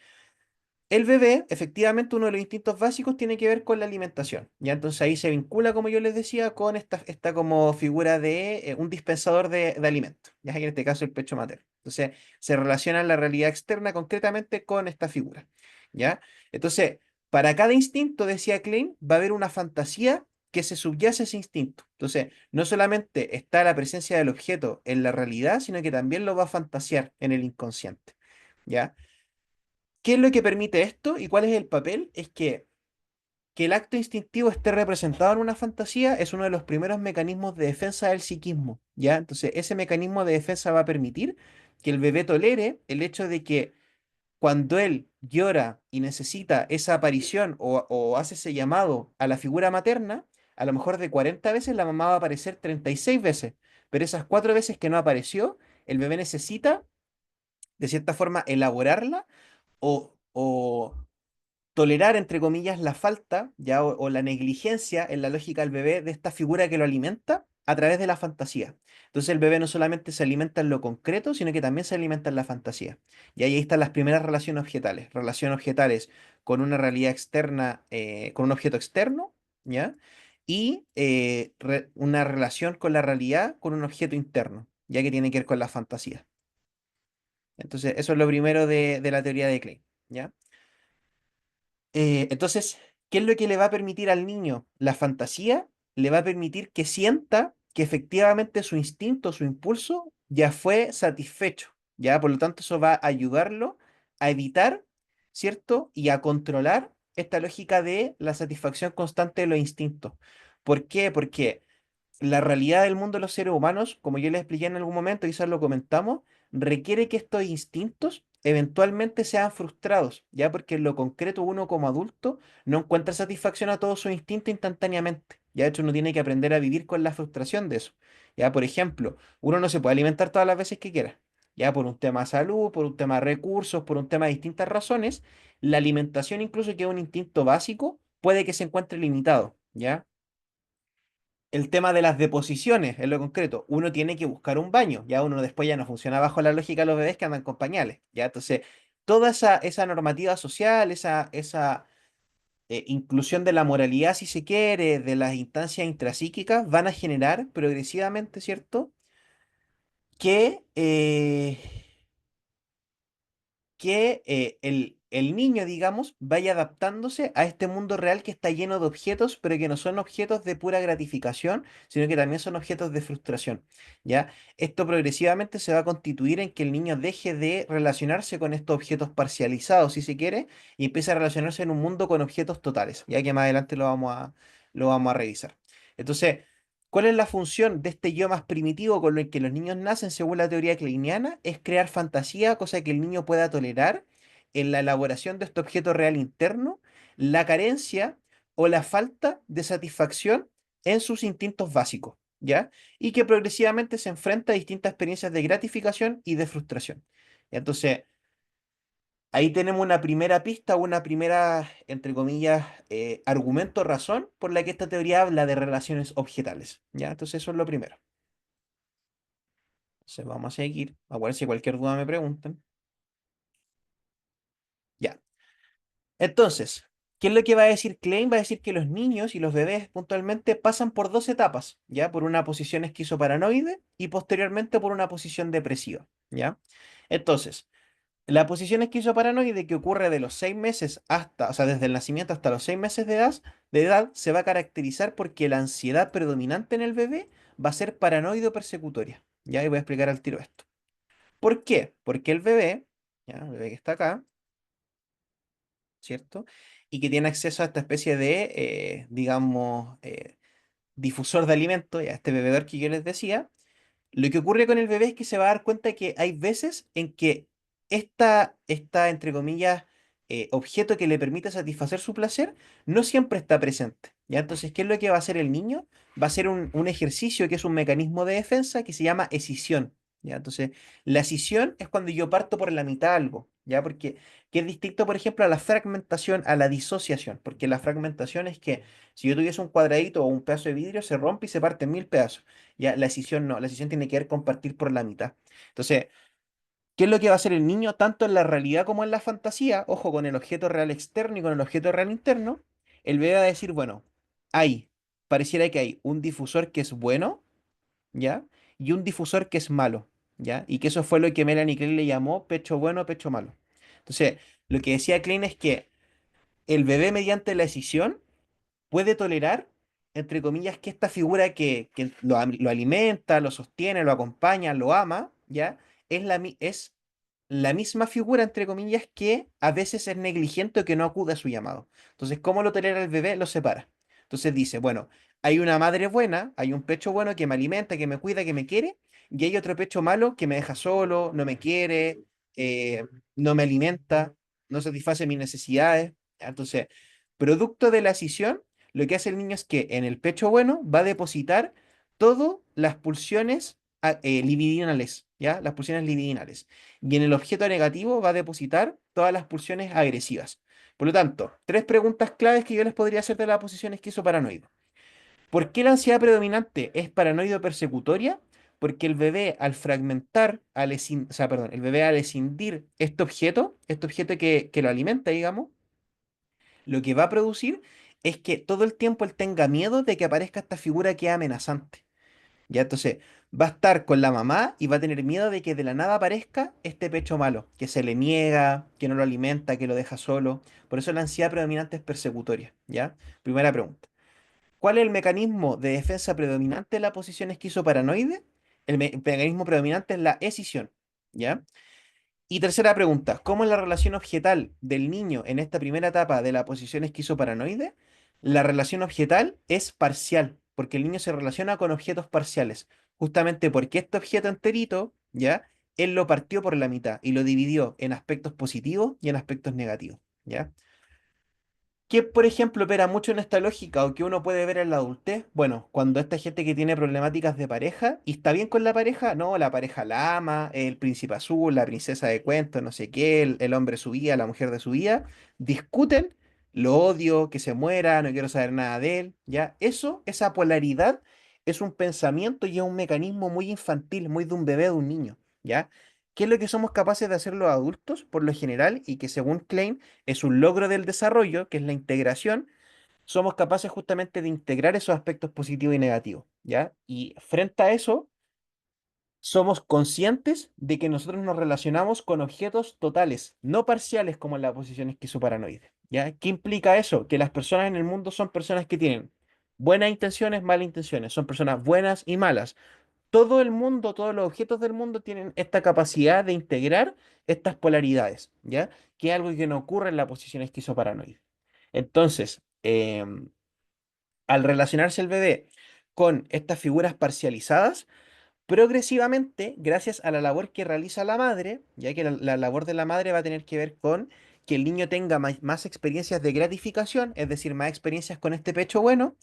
S1: el bebé, efectivamente, uno de los instintos básicos tiene que ver con la alimentación. ¿Ya? Entonces ahí se vincula, como yo les decía, con esta como figura de un dispensador de alimentos. Ya que en este caso el pecho materno. Entonces se relaciona la realidad externa concretamente con esta figura. ¿Ya? Entonces, para cada instinto, decía Klein, va a haber una fantasía que se subyace a ese instinto. Entonces, no solamente está la presencia del objeto en la realidad, sino que también lo va a fantasear en el inconsciente. ¿Ya? ¿Qué es lo que permite esto y cuál es el papel? Es que el acto instintivo esté representado en una fantasía es uno de los primeros mecanismos de defensa del psiquismo, ¿ya? Entonces, ese mecanismo de defensa va a permitir que el bebé tolere el hecho de que cuando él llora y necesita esa aparición o hace ese llamado a la figura materna, a lo mejor de 40 veces la mamá va a aparecer 36 veces, pero esas 4 veces que no apareció, el bebé necesita, de cierta forma, elaborarla o tolerar, entre comillas, la falta ya o la negligencia en la lógica del bebé de esta figura que lo alimenta a través de la fantasía. Entonces el bebé no solamente se alimenta en lo concreto, sino que también se alimenta en la fantasía. Y ahí están las primeras relaciones objetales. Relaciones objetales con una realidad externa, con un objeto externo, ¿ya? Y una relación con la realidad con un objeto interno, ya que tiene que ver con la fantasía. Entonces, eso es lo primero de la teoría de Klein, ¿ya? Entonces, ¿qué es lo que le va a permitir al niño? La fantasía le va a permitir que sienta que efectivamente su instinto, su impulso ya fue satisfecho, ¿ya? Por lo tanto, eso va a ayudarlo a evitar, ¿cierto? Y a controlar esta lógica de la satisfacción constante de los instintos. ¿Por qué? Porque la realidad del mundo de los seres humanos, como yo les expliqué en algún momento, quizás lo comentamos, requiere que estos instintos eventualmente sean frustrados, ya porque en lo concreto uno como adulto no encuentra satisfacción a todos sus instintos instantáneamente. Ya de hecho uno tiene que aprender a vivir con la frustración de eso. Ya, por ejemplo, uno no se puede alimentar todas las veces que quiera. ya por un tema de salud, por un tema de recursos, por un tema de distintas razones, la alimentación incluso que es un instinto básico, puede que se encuentre limitado, ¿ya? El tema de las deposiciones, en lo concreto, uno tiene que buscar un baño, ya uno después ya no funciona bajo la lógica de los bebés que andan con pañales, ya entonces toda esa normativa social, esa inclusión de la moralidad, si se quiere, de las instancias intrapsíquicas, van a generar progresivamente, ¿cierto? Que, el niño, digamos, vaya adaptándose a este mundo real que está lleno de objetos, pero que no son objetos de pura gratificación, sino que también son objetos de frustración, ¿ya? Esto progresivamente se va a constituir en que el niño deje de relacionarse con estos objetos parcializados, si se quiere, y empiece a relacionarse en un mundo con objetos totales, ya que más adelante lo vamos a revisar. Entonces, ¿cuál es la función de este yo más primitivo con el que los niños nacen según la teoría kleiniana? Es crear fantasía, cosa que el niño pueda tolerar en la elaboración de este objeto real interno, la carencia o la falta de satisfacción en sus instintos básicos, ¿ya? Y que progresivamente se enfrenta a distintas experiencias de gratificación y de frustración. Entonces, ahí tenemos una primera pista, una primera, entre comillas, argumento, razón por la que esta teoría habla de relaciones objetales. ¿Ya? Entonces eso es lo primero. Entonces vamos a seguir. A ver si cualquier duda me preguntan. Ya. Entonces, ¿qué es lo que va a decir Klein? Va a decir que los niños y los bebés puntualmente pasan por dos etapas, ¿ya? Por una posición esquizoparanoide y posteriormente por una posición depresiva, ¿ya? Entonces, la posición esquizoparanoide que ocurre de los 6 meses hasta, o sea, desde el nacimiento hasta los 6 meses de edad, se va a caracterizar porque la ansiedad predominante en el bebé va a ser paranoide persecutoria. Ya, y voy a explicar al tiro esto. ¿Por qué? Porque el bebé, ya, el bebé que está acá, ¿cierto? Y que tiene acceso a esta especie de, digamos, difusor de alimento, ya, este bebedor que yo les decía, lo que ocurre con el bebé es que se va a dar cuenta que hay veces en que entre comillas, objeto que le permite satisfacer su placer, no siempre está presente. ¿Ya? Entonces, ¿qué es lo que va a hacer el niño? Va a hacer un ejercicio que es un mecanismo de defensa que se llama escisión. ¿Ya? Entonces, la escisión es cuando yo parto por la mitad algo, ¿ya? Porque, que es distinto, por ejemplo, a la fragmentación, a la disociación, porque la fragmentación es que si yo tuviese un cuadradito o un pedazo de vidrio, se rompe y se parte en mil pedazos. Ya, la escisión no, la escisión tiene que ver con partir por la mitad. Entonces, ¿qué es lo que va a hacer el niño tanto en la realidad como en la fantasía? Ojo, con el objeto real externo y con el objeto real interno. El bebé va a decir, bueno, pareciera que hay un difusor que es bueno, ¿ya? Y un difusor que es malo, ¿ya? Y que eso fue lo que Melanie Klein le llamó pecho bueno, pecho malo. Entonces, lo que decía Klein es que el bebé mediante la escisión puede tolerar, entre comillas, que esta figura que lo alimenta, lo sostiene, lo acompaña, lo ama, ¿ya? Es la misma figura, entre comillas, que a veces es negligente o que no acude a su llamado. Entonces, ¿cómo lo tolera el bebé? Lo separa. Entonces dice, bueno, hay una madre buena, hay un pecho bueno que me alimenta, que me cuida, que me quiere, y hay otro pecho malo que me deja solo, no me quiere, eh, no me alimenta, no satisface mis necesidades. Entonces, producto de la escisión, lo que hace el niño es que en el pecho bueno va a depositar todas las pulsiones libidinales, ¿ya? Las pulsiones libidinales. Y en el objeto negativo va a depositar todas las pulsiones agresivas. Por lo tanto, tres preguntas claves que yo les podría hacer de la posición esquizoparanoide. ¿Por qué la ansiedad predominante es paranoide persecutoria? Porque el bebé al fragmentar, o sea, perdón, el bebé al escindir este objeto que lo alimenta, digamos, lo que va a producir es que todo el tiempo él tenga miedo de que aparezca esta figura que es amenazante. Ya, entonces va a estar con la mamá y va a tener miedo de que de la nada aparezca este pecho malo, que se le niega, que no lo alimenta, que lo deja solo. Por eso la ansiedad predominante es persecutoria, ¿ya? Primera pregunta. ¿Cuál es el mecanismo de defensa predominante de la posición esquizoparanoide? El mecanismo predominante es la escisión, ¿ya? Y tercera pregunta, ¿cómo es la relación objetal del niño en esta primera etapa de la posición esquizoparanoide? La relación objetal es parcial, porque el niño se relaciona con objetos parciales, justamente porque este objeto enterito, ¿ya? Él lo partió por la mitad y lo dividió en aspectos positivos y en aspectos negativos, ¿ya? ¿Qué, por ejemplo, opera mucho en esta lógica o que uno puede ver en la adultez? Bueno, cuando esta gente que tiene problemáticas de pareja y está bien con la pareja, no, la pareja la ama, el príncipe azul, la princesa de cuentos, no sé qué, el hombre de su vida, la mujer de su vida, discuten, lo odio, que se muera, no quiero saber nada de él, ¿ya? Eso, esa polaridad es un pensamiento y es un mecanismo muy infantil, muy de un bebé, de un niño, ¿ya? ¿Qué es lo que somos capaces de hacer los adultos por lo general y que según Klein es un logro del desarrollo, que es la integración? Somos capaces justamente de integrar esos aspectos positivos y negativos, ¿ya? Y frente a eso, somos conscientes de que nosotros nos relacionamos con objetos totales, no parciales como en la posición esquizoparanoide, ¿ya? ¿Qué implica eso? Que las personas en el mundo son personas que tienen buenas intenciones, malas intenciones, son personas buenas y malas. Todo el mundo, todos los objetos del mundo tienen esta capacidad de integrar estas polaridades, ¿ya? Que es algo que no ocurre en la posición esquizoparanoide. Entonces, al relacionarse el bebé con estas figuras parcializadas, progresivamente, gracias a la labor que realiza la madre, ya que la labor de la madre va a tener que ver con que el niño tenga más experiencias de gratificación, es decir, más experiencias con este pecho bueno,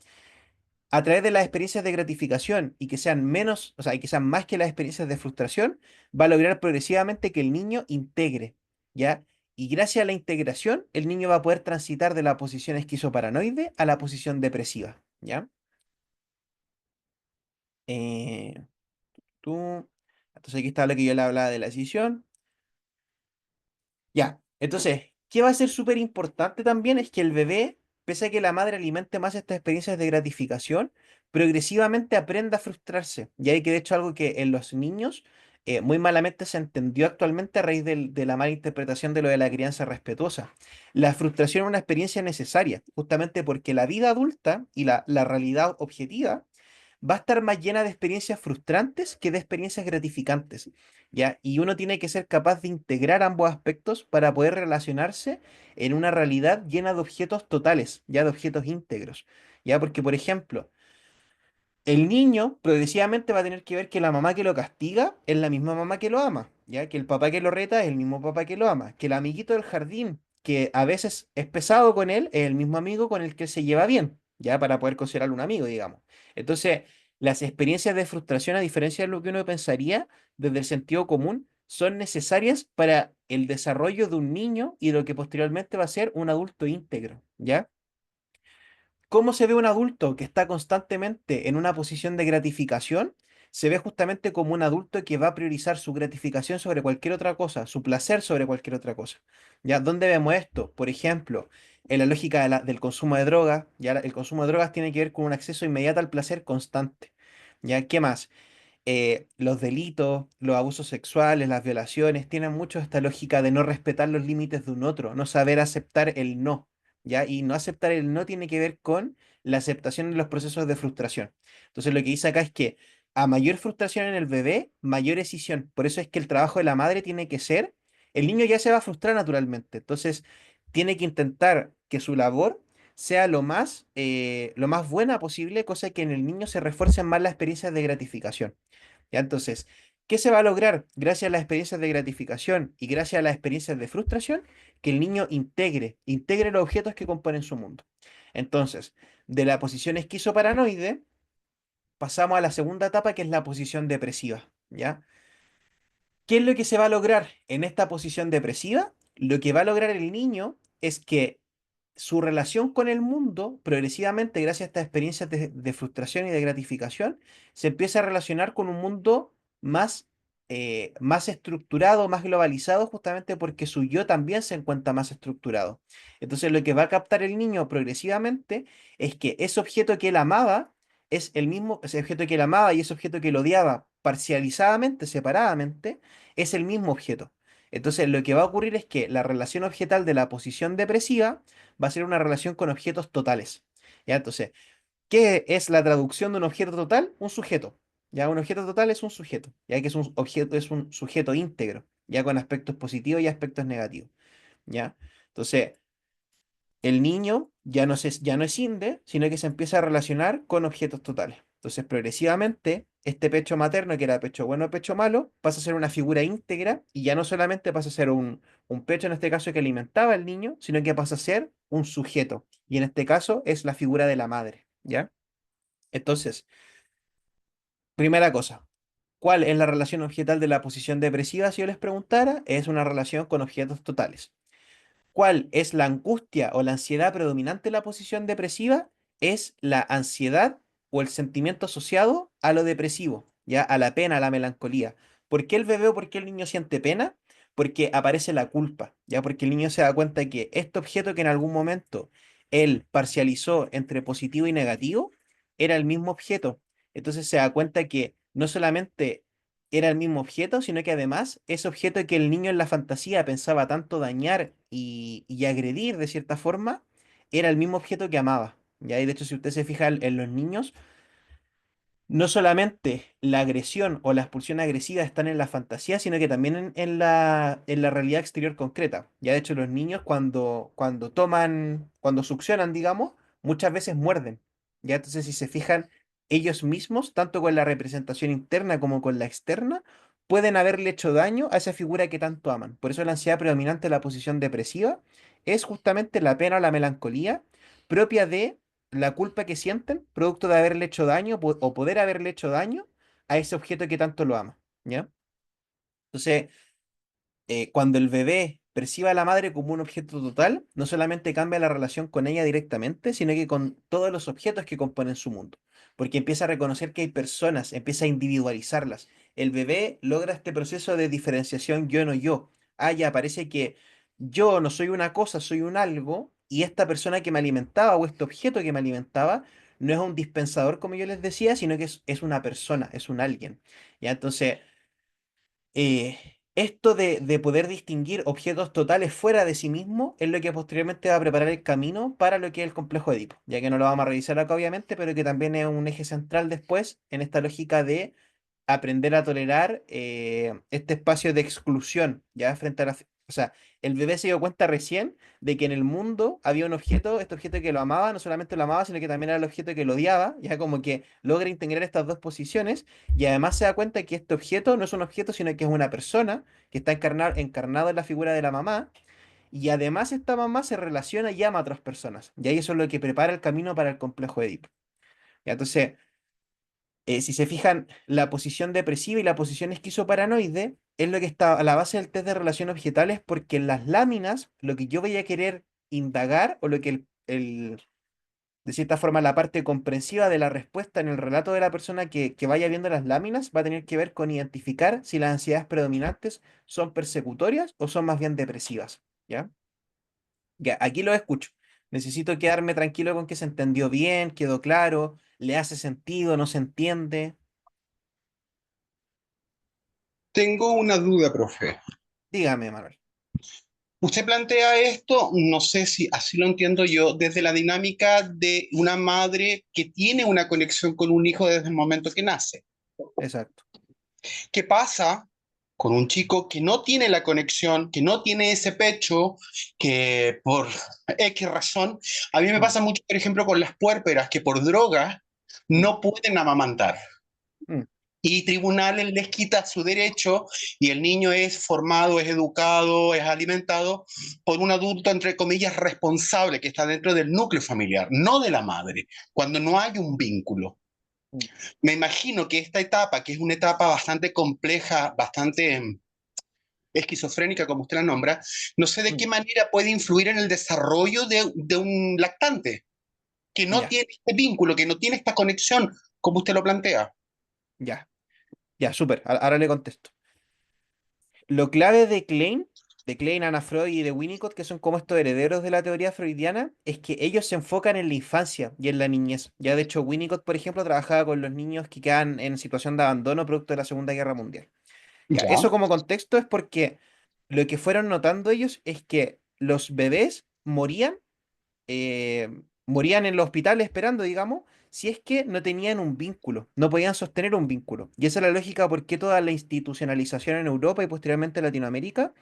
S1: a través de las experiencias de gratificación y que sean menos, o sea, y que sean más que las experiencias de frustración, va a lograr progresivamente que el niño integre, ¿ya? Y gracias a la integración, el niño va a poder transitar de la posición esquizoparanoide a la posición depresiva, ¿ya? Eh, tú, entonces aquí está lo que yo le hablaba de la decisión. Ya, entonces, ¿qué va a ser súper importante también? Es que el bebé, pese a que la madre alimente más estas experiencias de gratificación, progresivamente aprenda a frustrarse. Y hay que, de hecho, algo que en los niños muy malamente se entendió actualmente a raíz de la mala interpretación de lo de la crianza respetuosa. La frustración es una experiencia necesaria, justamente porque la vida adulta y la realidad objetiva va a estar más llena de experiencias frustrantes que de experiencias gratificantes, ¿ya? Y uno tiene que ser capaz de integrar ambos aspectos para poder relacionarse en una realidad llena de objetos totales, ya de objetos íntegros, ¿ya? Porque, por ejemplo, el niño progresivamente va a tener que ver que la mamá que lo castiga es la misma mamá que lo ama, ¿ya? Que el papá que lo reta es el mismo papá que lo ama, que el amiguito del jardín, que a veces es pesado con él, es el mismo amigo con el que se lleva bien, ¿ya? Para poder considerarlo un amigo, digamos. Entonces, las experiencias de frustración, a diferencia de lo que uno pensaría desde el sentido común, son necesarias para el desarrollo de un niño y de lo que posteriormente va a ser un adulto íntegro, ¿ya? ¿Cómo se ve un adulto que está constantemente en una posición de gratificación? Se ve justamente como un adulto que va a priorizar su gratificación sobre cualquier otra cosa, su placer sobre cualquier otra cosa. ¿Ya? ¿Dónde vemos esto? Por ejemplo, en la lógica del consumo de drogas, ya el consumo de drogas tiene que ver con un acceso inmediato al placer constante. ¿Ya? ¿Qué más? Los delitos, los abusos sexuales, las violaciones, tienen mucho esta lógica de no respetar los límites de un otro, no saber aceptar el no, ¿ya? Y no aceptar el no tiene que ver con la aceptación en los procesos de frustración. Entonces, lo que dice acá es que a mayor frustración en el bebé, mayor decisión. Por eso es que el trabajo de la madre tiene que ser, el niño ya se va a frustrar naturalmente, entonces tiene que intentar que su labor sea lo más buena posible, cosa que en el niño se refuercen más las experiencias de gratificación. ¿Ya? Entonces, ¿qué se va a lograr gracias a las experiencias de gratificación y gracias a las experiencias de frustración? Que el niño integre los objetos que componen su mundo. Entonces, de la posición esquizoparanoide, pasamos a la segunda etapa, que es la posición depresiva, ¿ya? ¿Qué es lo que se va a lograr en esta posición depresiva? Lo que va a lograr el niño es que su relación con el mundo, progresivamente, gracias a estas experiencias de frustración y de gratificación, se empieza a relacionar con un mundo más estructurado, más globalizado, justamente porque su yo también se encuentra más estructurado. Entonces, lo que va a captar el niño progresivamente es que ese objeto que él amaba es el mismo, ese objeto que él amaba y ese objeto que él odiaba parcializadamente, separadamente, es el mismo objeto. Entonces, lo que va a ocurrir es que la relación objetal de la posición depresiva va a ser una relación con objetos totales. ¿Ya? Entonces, ¿qué es la traducción de un objeto total? Un sujeto. ¿Ya? Un objeto total es un sujeto, ya que es un objeto, es un sujeto íntegro, ya con aspectos positivos y aspectos negativos. ¿Ya? Entonces, el niño ya no es inde, sino que se empieza a relacionar con objetos totales. Entonces, progresivamente, este pecho materno, que era pecho bueno o pecho malo, pasa a ser una figura íntegra y ya no solamente pasa a ser un pecho, en este caso, que alimentaba al niño, sino que pasa a ser un sujeto, y en este caso es la figura de la madre, ¿ya? Entonces, primera cosa, ¿cuál es la relación objetal de la posición depresiva? Si yo les preguntara, es una relación con objetos totales. ¿Cuál es la angustia o la ansiedad predominante en la posición depresiva? Es la ansiedad o el sentimiento asociado a lo depresivo, ya a la pena, a la melancolía. ¿Por qué el bebé o por qué el niño siente pena? Porque aparece la culpa, ya porque el niño se da cuenta de que este objeto que en algún momento él parcializó entre positivo y negativo era el mismo objeto. Entonces se da cuenta que no solamente era el mismo objeto, sino que además ese objeto que el niño en la fantasía pensaba tanto dañar y agredir de cierta forma, era el mismo objeto que amaba. ¿Ya? Y de hecho, si usted se fija en los niños, no solamente la agresión o la expulsión agresiva están en la fantasía, sino que también en la realidad exterior concreta. Ya de hecho los niños cuando toman, cuando succionan, digamos, muchas veces muerden. Ya entonces si se fijan, ellos mismos, tanto con la representación interna como con la externa, pueden haberle hecho daño a esa figura que tanto aman. Por eso la ansiedad predominante de la posición depresiva es justamente la pena o la melancolía propia de la culpa que sienten, producto de haberle hecho daño o poder haberle hecho daño a ese objeto que tanto lo ama, ¿ya? Entonces, cuando el bebé percibe a la madre como un objeto total, no solamente cambia la relación con ella directamente, sino que con todos los objetos que componen su mundo, porque empieza a reconocer que hay personas, empieza a individualizarlas. El bebé logra este proceso de diferenciación yo no yo. Ah, ya parece que yo no soy una cosa, soy un algo, y esta persona que me alimentaba o este objeto que me alimentaba no es un dispensador, como yo les decía, sino que es una persona, es un alguien. ¿Ya? Entonces esto de poder distinguir objetos totales fuera de sí mismo es lo que posteriormente va a preparar el camino para lo que es el complejo de Edipo, ya que no lo vamos a revisar acá obviamente, pero que también es un eje central después en esta lógica de aprender a tolerar este espacio de exclusión, ya frente a la... O sea, el bebé se dio cuenta recién de que en el mundo había un objeto, este objeto que lo amaba, no solamente lo amaba, sino que también era el objeto que lo odiaba, ya como que logra integrar estas dos posiciones y además se da cuenta que este objeto no es un objeto, sino que es una persona que está encarnado en la figura de la mamá. Y además esta mamá se relaciona y ama a otras personas. Y ahí eso es lo que prepara el camino para el complejo de Edipo. Ya, entonces, si se fijan, la posición depresiva y la posición esquizoparanoide es lo que está a la base del test de relación objetales, porque en las láminas, lo que yo voy a querer indagar, o lo que de cierta forma la parte comprensiva de la respuesta en el relato de la persona que vaya viendo las láminas, va a tener que ver con identificar si las ansiedades predominantes son persecutorias o son más bien depresivas. ¿Ya? Ya, aquí lo escucho. Necesito quedarme tranquilo con que se entendió bien, quedó claro, le hace sentido, no se entiende.
S8: Tengo una duda, profe.
S1: Dígame, Manuel.
S8: Usted plantea esto, no sé si así lo entiendo yo, desde la dinámica de una madre que tiene una conexión con un hijo desde el momento que nace.
S1: Exacto.
S8: ¿Qué pasa con un chico que no tiene la conexión, que no tiene ese pecho, que por X razón, a mí me
S1: Mm,
S8: pasa mucho, por ejemplo, con las puérperas que por drogas
S1: mm,
S8: no pueden amamantar?
S1: mm,
S8: Y tribunales les quita su derecho y el niño es formado, es educado, es alimentado por un adulto, entre comillas, responsable que está dentro del núcleo familiar, no de la madre, cuando no hay un vínculo.
S1: mm,
S8: Me imagino que esta etapa, que es una etapa bastante compleja, bastante esquizofrénica, como usted la nombra, no sé de
S1: mm.
S8: qué manera puede influir en el desarrollo de un lactante que no
S1: Ya,
S8: tiene este vínculo, que no tiene esta conexión, como usted lo plantea.
S1: ya, ya, súper. Ahora le contesto. Lo clave de Klein, Anna Freud y de Winnicott, que son como estos herederos de la teoría freudiana, es que ellos se enfocan en la infancia y en la niñez. Ya de hecho, Winnicott, por ejemplo, trabajaba con los niños que quedan en situación de abandono producto de la Segunda Guerra Mundial. Ya,
S8: Ya.
S1: eso como contexto es porque lo que fueron notando ellos es que los bebés morían en los hospitales esperando, digamos, si es que no tenían un vínculo, no podían sostener un vínculo. Y esa es la lógica por qué toda la institucionalización en Europa y posteriormente en Latinoamérica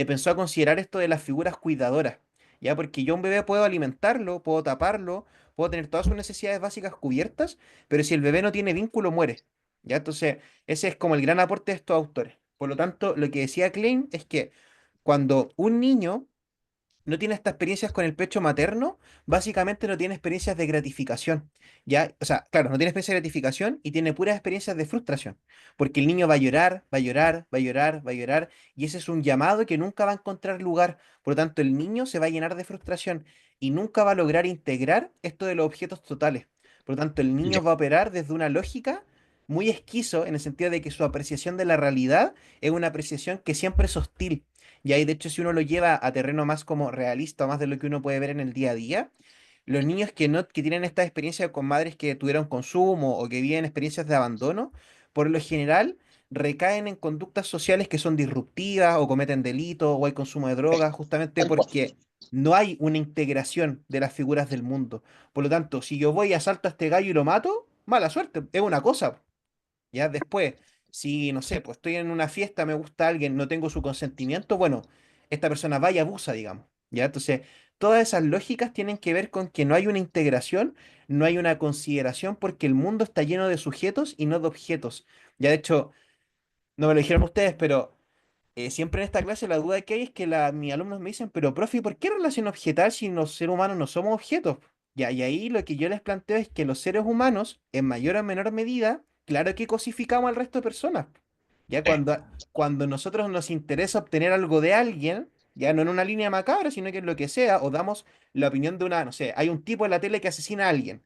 S1: pensó a considerar esto de las figuras cuidadoras. ¿Ya? Porque yo a un bebé puedo alimentarlo, puedo taparlo, puedo tener todas sus necesidades básicas cubiertas, pero si el bebé no tiene vínculo, muere. ¿Ya? Entonces, ese es como el gran aporte de estos autores. Por lo tanto, lo que decía Klein es que cuando un niño no tiene estas experiencias con el pecho materno, básicamente no tiene experiencias de gratificación. ¿Ya? O sea, claro, no tiene experiencia de gratificación y tiene puras experiencias de frustración. Porque el niño va a llorar, va a llorar, va a llorar, va a llorar, y ese es un llamado que nunca va a encontrar lugar. Por lo tanto, el niño se va a llenar de frustración y nunca va a lograr integrar esto de los objetos totales. Por lo tanto, el
S8: Ya.
S1: niño va a operar desde una lógica muy esquizo en el sentido de que su apreciación de la realidad es una apreciación que siempre es hostil. Y ahí, de hecho, si uno lo lleva a terreno más como realista, más de lo que uno puede ver en el día a día, los niños que no, que tienen esta experiencia con madres que tuvieron consumo o que viven experiencias de abandono, por lo general recaen en conductas sociales que son disruptivas o cometen delitos o hay consumo de drogas, justamente
S8: Tal cual.
S1: porque no hay una integración de las figuras del mundo. Por lo tanto, si yo voy y asalto a este gallo y lo mato, mala suerte, es una cosa. Ya después, si no sé, pues estoy en una fiesta, me gusta alguien, no tengo su consentimiento, bueno, esta persona va y abusa, digamos. Ya, entonces, todas esas lógicas tienen que ver con que no hay una integración, no hay una consideración, porque el mundo está lleno de sujetos y no de objetos. Ya, de hecho, no me lo dijeron ustedes, pero siempre en esta clase la duda que hay es que mis alumnos me dicen, pero profe, ¿por qué relación objetal si los seres humanos no somos objetos? Ya, y ahí lo que yo les planteo es que los seres humanos, en mayor o menor medida, claro que cosificamos al resto de personas. Ya cuando nosotros nos interesa obtener algo de alguien, ya no en una línea macabra, sino que en lo que sea, o damos la opinión de una, no sé, hay un tipo en la tele que asesina a alguien.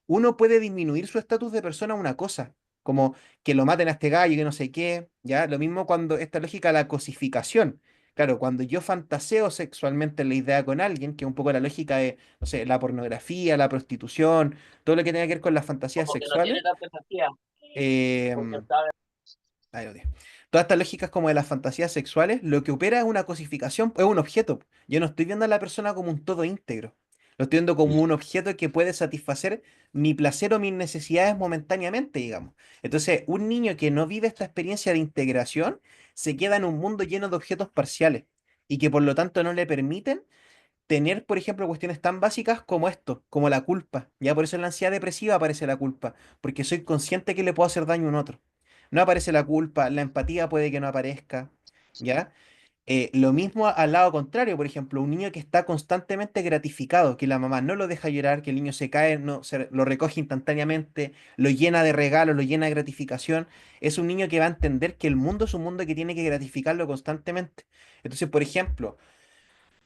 S1: Uno puede disminuir su estatus de persona a una cosa, como que lo maten a este gallo, que no sé qué, ¿ya? Lo mismo cuando esta lógica de la cosificación. Claro, cuando yo fantaseo sexualmente la idea con alguien, que es un poco la lógica de, no sé, la pornografía, la prostitución, todo lo que tenga que ver con las fantasías sexuales, em, ay, odio. Todas estas lógicas como de las fantasías sexuales, lo que opera es una cosificación, es un objeto. Yo no estoy viendo a la persona como un todo íntegro. Lo estoy viendo como un objeto que puede satisfacer mi placer o mis necesidades momentáneamente, digamos. Entonces, un niño que no vive esta experiencia de integración se queda en un mundo lleno de objetos parciales y que por lo tanto no le permiten tener, por ejemplo, cuestiones tan básicas como esto, como la culpa. Ya por eso en la ansiedad depresiva aparece la culpa, porque soy consciente que le puedo hacer daño a un otro. No aparece la culpa, la empatía puede que no aparezca, ¿ya? Lo mismo al lado contrario, por ejemplo, un niño que está constantemente gratificado, que la mamá no lo deja llorar, que el niño se cae, no, lo recoge instantáneamente, lo llena de regalos, lo llena de gratificación, es un niño que va a entender que el mundo es un mundo que tiene que gratificarlo constantemente. Entonces, por ejemplo,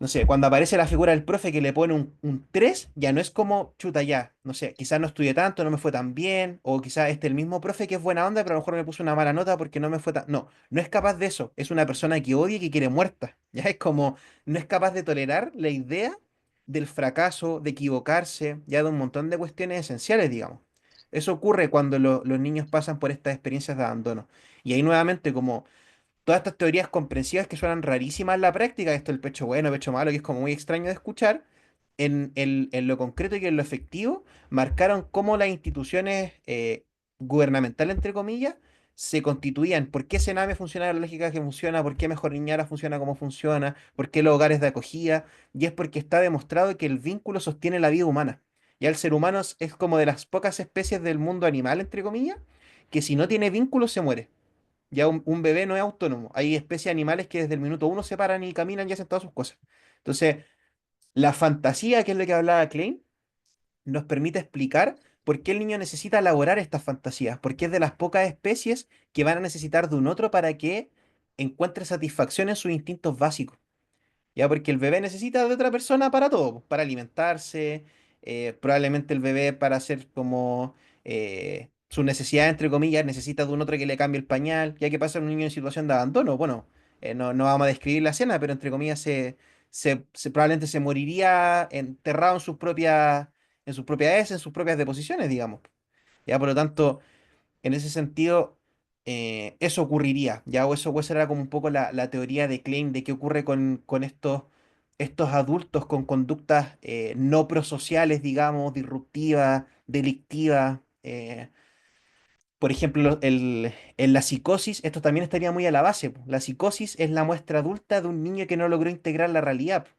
S1: no sé, cuando aparece la figura del profe que le pone un 3 ya no es como chuta ya, no sé, quizás no estudié tanto, no me fue tan bien, o quizás este el mismo profe que es buena onda, pero a lo mejor me puso una mala nota porque no me fue tan... No, no es capaz de eso, es una persona que odia y que quiere muerta, ya es como, no es capaz de tolerar la idea del fracaso, de equivocarse, ya de un montón de cuestiones esenciales, digamos. Eso ocurre cuando los niños pasan por estas experiencias de abandono. Y ahí nuevamente como todas estas teorías comprensivas que suenan rarísimas en la práctica, esto el pecho bueno, pecho malo, que es como muy extraño de escuchar, en lo concreto y en lo efectivo, marcaron cómo las instituciones gubernamentales, entre comillas, se constituían, por qué Sename funciona la lógica que funciona, por qué Mejor Niñara funciona como funciona, por qué los hogares de acogida, y es porque está demostrado que el vínculo sostiene la vida humana. Ya el ser humano es como de las pocas especies del mundo animal, entre comillas, que si no tiene vínculo se muere. Ya un bebé no es autónomo. Hay especies animales que desde el minuto uno se paran y caminan y hacen todas sus cosas. Entonces, la fantasía, que es lo que hablaba Klein, nos permite explicar por qué el niño necesita elaborar estas fantasías, porque es de las pocas especies que van a necesitar de un otro para que encuentre satisfacción en sus instintos básicos. Ya, porque el bebé necesita de otra persona para todo, para alimentarse, probablemente el bebé para hacer como sus necesidades, entre comillas, necesita de un otro que le cambie el pañal, ya que pasa un niño en situación de abandono. Bueno, no vamos a describir la escena, pero entre comillas probablemente se moriría enterrado en sus propias heces, en sus propias deposiciones, digamos. Ya, por lo tanto en ese sentido, eso ocurriría, ¿ya? O esa era como un poco la teoría de Klein de qué ocurre con estos adultos con conductas no prosociales, digamos, disruptivas, delictivas. Por ejemplo, en la psicosis, esto también estaría muy a la base, po. La psicosis es la muestra adulta de un niño que no logró integrar la realidad, po.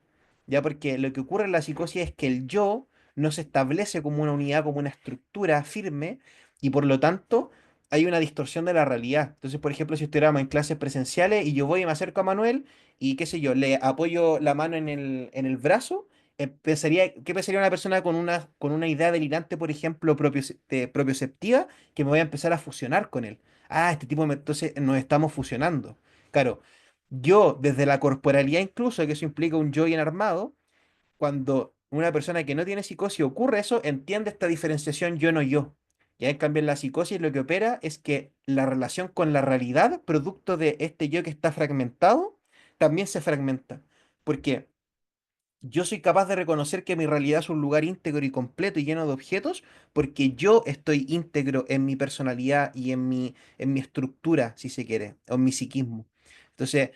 S1: Ya porque lo que ocurre en la psicosis es que el yo no se establece como una unidad, como una estructura firme, y por lo tanto hay una distorsión de la realidad. Entonces, por ejemplo, si estuviéramos en clases presenciales y yo voy y me acerco a Manuel y qué sé yo, le apoyo la mano en el brazo, ¿qué pensaría una persona con una idea delirante, por ejemplo, propioceptiva, que me voy a empezar a fusionar con él? Ah, este tipo, entonces nos estamos fusionando. Claro, yo desde la corporalidad incluso, que eso implica un yo bien armado, cuando una persona que no tiene psicosis ocurre eso, entiende esta diferenciación yo no yo. Ya en cambio en la psicosis lo que opera es que la relación con la realidad, producto de este yo que está fragmentado, también se fragmenta. Porque yo soy capaz de reconocer que mi realidad es un lugar íntegro y completo y lleno de objetos, porque yo estoy íntegro en mi personalidad y en mi estructura, si se quiere, o en mi psiquismo. Entonces,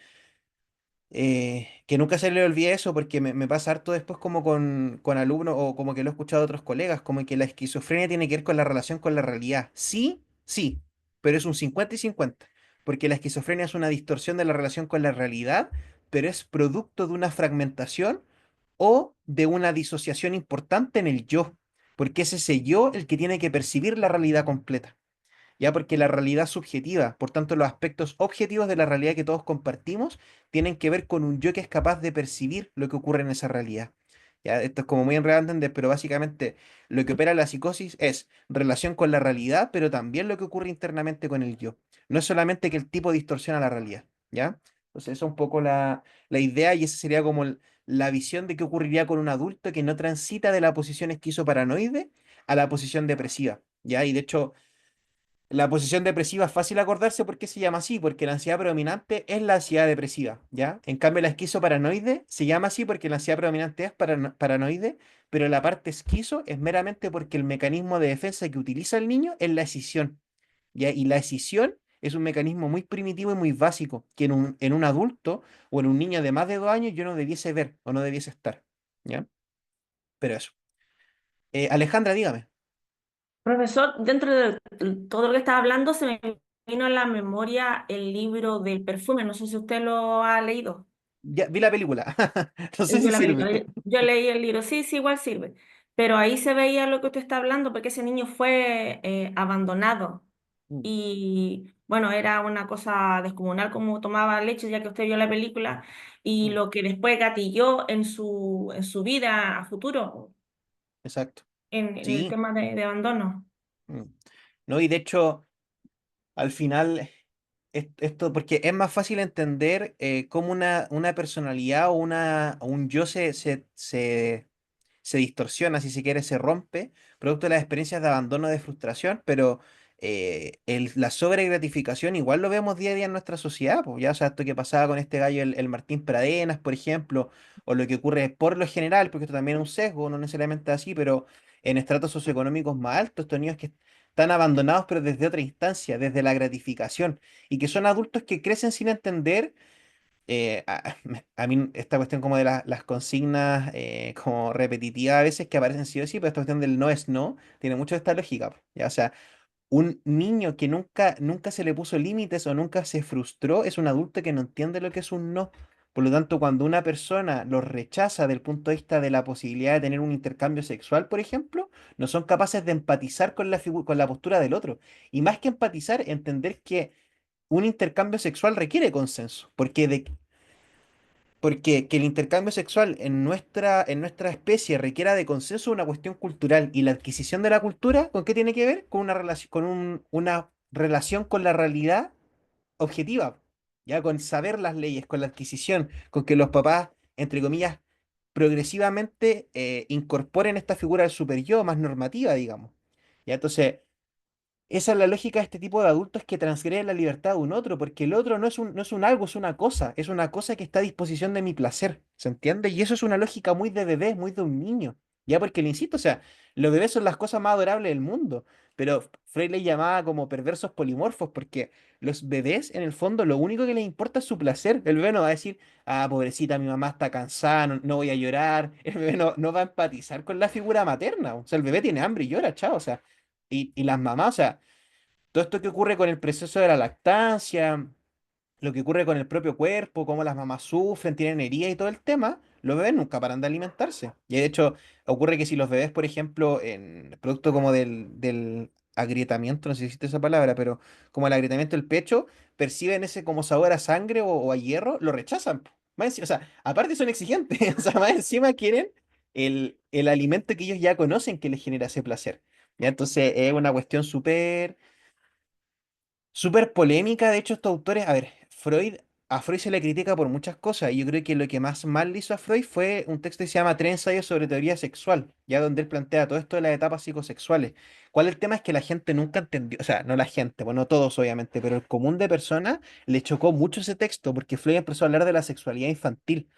S1: que nunca se le olvide eso porque me pasa harto después como con alumnos o como que lo he escuchado de otros colegas, como que la esquizofrenia tiene que ver con la relación con la realidad. Sí, sí, pero es un 50 y 50 porque la esquizofrenia es una distorsión de la relación con la realidad, pero es producto de una fragmentación o de una disociación importante en el yo, porque es ese yo el que tiene que percibir la realidad completa. Ya porque la realidad subjetiva, por tanto los aspectos objetivos de la realidad que todos compartimos, tienen que ver con un yo que es capaz de percibir lo que ocurre en esa realidad. Ya, esto es como muy enredado de entender, pero básicamente lo que opera la psicosis es relación con la realidad, pero también lo que ocurre internamente con el yo. No es solamente que el tipo distorsiona la realidad, ¿ya? Entonces esa es un poco la idea y esa sería como la visión de qué ocurriría con un adulto que no transita de la posición esquizoparanoide a la posición depresiva, ¿ya? Y de hecho la posición depresiva es fácil acordarse por qué se llama así, porque la ansiedad predominante es la ansiedad depresiva, ¿ya? En cambio, la esquizoparanoide se llama así porque la ansiedad predominante es paranoide, pero la parte esquizo es meramente porque el mecanismo de defensa que utiliza el niño es la escisión, ¿ya? Y la escisión es un mecanismo muy primitivo y muy básico, que en un adulto o en un niño de más de 2 años yo no debiese ver o no debiese estar, ¿ya? Pero eso. Alejandra, dígame.
S3: Profesor, dentro de todo lo que estaba hablando, se me vino a la memoria el libro del perfume. No sé si usted lo ha leído.
S1: Ya, vi la película. No sé
S3: Vio
S1: si
S3: la
S1: sirve.
S3: película. Yo leí el libro. Sí, sí, igual sirve. Pero ahí se veía lo que usted está hablando, porque ese niño fue abandonado.
S1: Mm,
S3: Y bueno, era una cosa descomunal como tomaba leche, ya que usted vio la película, y
S1: mm,
S3: lo que después gatilló en su vida a futuro,
S1: exacto.
S3: en el
S1: Sí.
S3: tema de abandono.
S1: Mm. No, y de hecho, al final, esto, porque es más fácil entender cómo una personalidad o un yo se distorsiona, si se quiere, se rompe, producto de las experiencias de abandono, de frustración, pero la sobregratificación igual lo vemos día a día en nuestra sociedad, pues ya, o sea, esto que pasaba con este gallo, el Martín Pradenas, por ejemplo, o lo que ocurre por lo general, porque esto también es un sesgo, no necesariamente así, pero en estratos socioeconómicos más altos, estos niños que están abandonados, pero desde otra instancia, desde la gratificación, y que son adultos que crecen sin entender a mí esta cuestión como de las consignas como repetitivas a veces que aparecen sí o sí, pero esta cuestión del no es no, tiene mucho de esta lógica, po, ¿ya? O sea, un niño que nunca se le puso límites o nunca se frustró es un adulto que no entiende lo que es un no. Por lo tanto, cuando una persona lo rechaza del punto de vista de la posibilidad de tener un intercambio sexual, por ejemplo, no son capaces de empatizar con con la postura del otro. Y más que empatizar, entender que un intercambio sexual requiere consenso, porque que el intercambio sexual en nuestra especie requiera de consenso es una cuestión cultural y la adquisición de la cultura, ¿con qué tiene que ver? Con una relación, una relación con la realidad objetiva, ya con saber las leyes, con la adquisición, con que los papás, entre comillas, progresivamente incorporen esta figura del super yo más normativa, digamos. Ya, entonces, esa es la lógica de este tipo de adultos que transgreden la libertad de un otro, porque el otro no es un algo, es una cosa que está a disposición de mi placer, ¿se entiende? Y eso es una lógica muy de bebé, muy de un niño, ya porque le insisto, o sea, los bebés son las cosas más adorables del mundo, pero Freud les llamaba como perversos polimorfos, porque los bebés, en el fondo, lo único que les importa es su placer. El bebé no va a decir, ah, pobrecita, mi mamá está cansada, no voy a llorar. El bebé no va a empatizar con la figura materna, o sea, el bebé tiene hambre y llora, chao, o sea. Y las mamás, o sea, todo esto que ocurre con el proceso de la lactancia, lo que ocurre con el propio cuerpo, cómo las mamás sufren, tienen heridas y todo el tema, los bebés nunca paran de alimentarse. Y de hecho, ocurre que si los bebés, por ejemplo, en producto como del agrietamiento, no sé si existe esa palabra, pero como el agrietamiento del pecho, perciben ese como sabor a sangre o a hierro, lo rechazan. O sea, aparte son exigentes, o sea, más encima quieren el alimento que ellos ya conocen que les genera ese placer. ¿Ya? Entonces es una cuestión súper polémica. De hecho, estos autores, a ver, a Freud se le critica por muchas cosas, y yo creo que lo que más mal le hizo a Freud fue un texto que se llama Tres ensayos sobre teoría sexual, ya donde él plantea todo esto de las etapas psicosexuales. ¿Cuál es el tema? Es que la gente nunca entendió, o sea, no la gente, bueno, no todos obviamente, pero el común de personas le chocó mucho ese texto porque Freud empezó a hablar de la sexualidad infantil.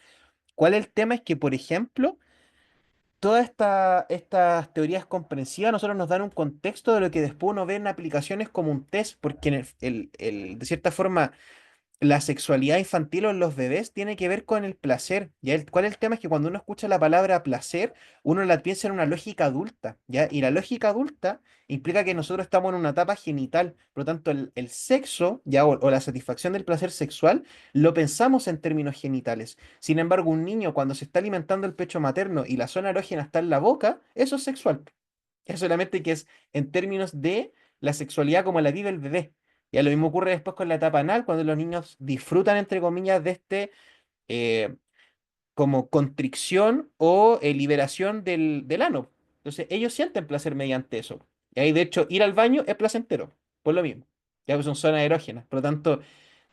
S1: ¿Cuál es el tema? Es que, por ejemplo, todas estas teorías comprensivas a nosotros nos dan un contexto de lo que después uno ve en aplicaciones como un test, porque de cierta forma la sexualidad infantil o en los bebés tiene que ver con el placer. ¿Ya? ¿Cuál es el tema? Es que cuando uno escucha la palabra placer, uno la piensa en una lógica adulta, ¿ya? Y la lógica adulta implica que nosotros estamos en una etapa genital, por lo tanto el sexo, ¿ya? O la satisfacción del placer sexual, lo pensamos en términos genitales. Sin embargo, un niño cuando se está alimentando el pecho materno y la zona erógena está en la boca, eso es sexual. Es solamente que es en términos de la sexualidad como la vive el bebé. Ya lo mismo ocurre después con la etapa anal, cuando los niños disfrutan, entre comillas, de eh, como constricción o liberación del ano. Entonces, ellos sienten placer mediante eso. Y ahí, de hecho, ir al baño es placentero, por lo mismo. Ya que son zonas erógenas. Por lo tanto,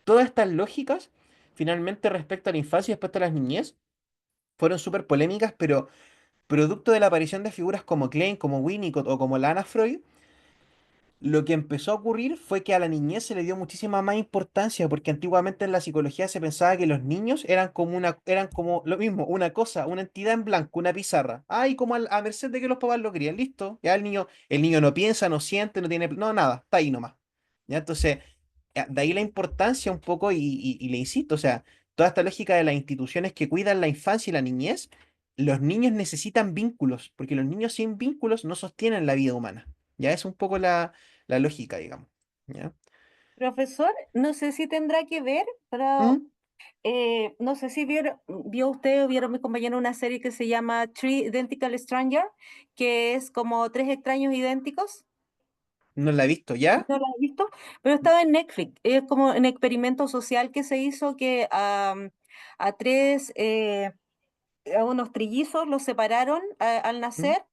S1: todas estas lógicas, finalmente, respecto a la infancia y respecto a las niñez, fueron súper polémicas, pero producto de la aparición de figuras como Klein, como Winnicott o como Lana Freud, lo que empezó a ocurrir fue que a la niñez se le dio muchísima más importancia, porque antiguamente en la psicología se pensaba que los niños eran como lo mismo, una cosa, una entidad en blanco, una pizarra. Ay, como a merced de que los papás lo crían, listo. Ya el niño no piensa, no siente, no tiene, no, nada, está ahí nomás. Ya, entonces, de ahí la importancia un poco, y le insisto, o sea, toda esta lógica de las instituciones que cuidan la infancia y la niñez, los niños necesitan vínculos, porque los niños sin vínculos no sostienen la vida humana. Ya es un poco la lógica, digamos. ¿Ya?
S2: Profesor, no sé si tendrá que ver, pero
S1: ¿Mm?
S2: no sé si vio usted o vieron mi compañero una serie que se llama Three Identical Strangers, que es como tres extraños idénticos.
S1: No la he visto, ¿ya?
S2: ¿No la he visto? Pero estaba en Netflix. Es como un experimento social que se hizo que a tres, a unos trillizos los separaron al
S1: ¿Mm?
S2: nacer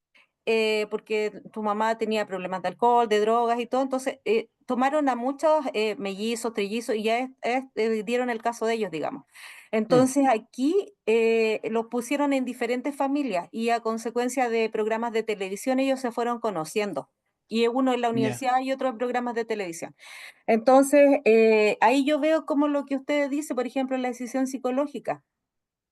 S2: porque tu mamá tenía problemas de alcohol, de drogas y todo. Entonces tomaron a muchos mellizos, trillizos y ya dieron el caso de ellos, digamos.
S1: ¿Mm?
S2: Entonces aquí los pusieron en diferentes familias y a consecuencia de programas de televisión ellos se fueron conociendo. Y uno en la
S1: Ya.
S2: universidad y otro en programas de televisión. Entonces, ahí yo veo como lo que usted dice, por ejemplo, la decisión psicológica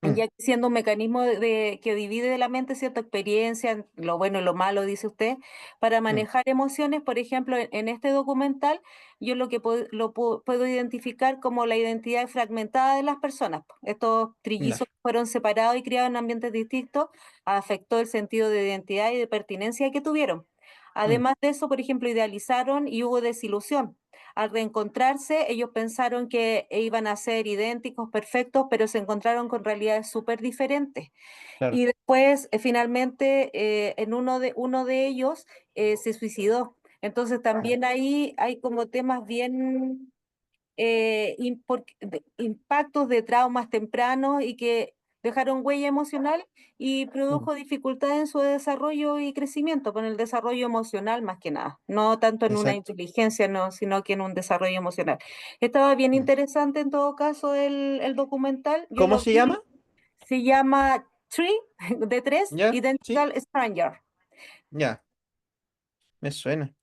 S1: ¿Mm?
S2: ya que siendo un mecanismo que divide de la mente cierta experiencia, lo bueno y lo malo, dice usted, para
S1: ¿Mm?
S2: manejar emociones, por ejemplo, en este documental, yo lo que puedo identificar como la identidad fragmentada de las personas. Estos
S1: Ya.
S2: trillizos que fueron separados y criados en ambientes distintos, afectó el sentido de identidad y de pertinencia que tuvieron.
S1: ¿Mm?
S2: Además de eso, por ejemplo, idealizaron y hubo desilusión. Al reencontrarse, ellos pensaron que iban a ser idénticos, perfectos, pero se encontraron con realidades súper diferentes.
S1: Claro.
S2: Y después, finalmente, en uno de ellos se suicidó. Entonces, también ahí hay como temas bien impactos de traumas tempranos y que dejaron huella emocional y
S1: ¿Mm?
S2: produjo dificultades en su desarrollo y crecimiento, con el desarrollo emocional más que nada, no tanto en una
S1: Exacto.
S2: inteligencia, no, sino que en un desarrollo emocional. Estaba bien
S1: ¿Mm?
S2: interesante en todo caso el documental, yo
S1: ¿Cómo
S2: lo
S1: se
S2: vi,
S1: llama?
S2: se llama Three, de tres,
S1: ¿Ya? ¿Sí?
S2: Identical Stranger.
S1: Ya. Me suena.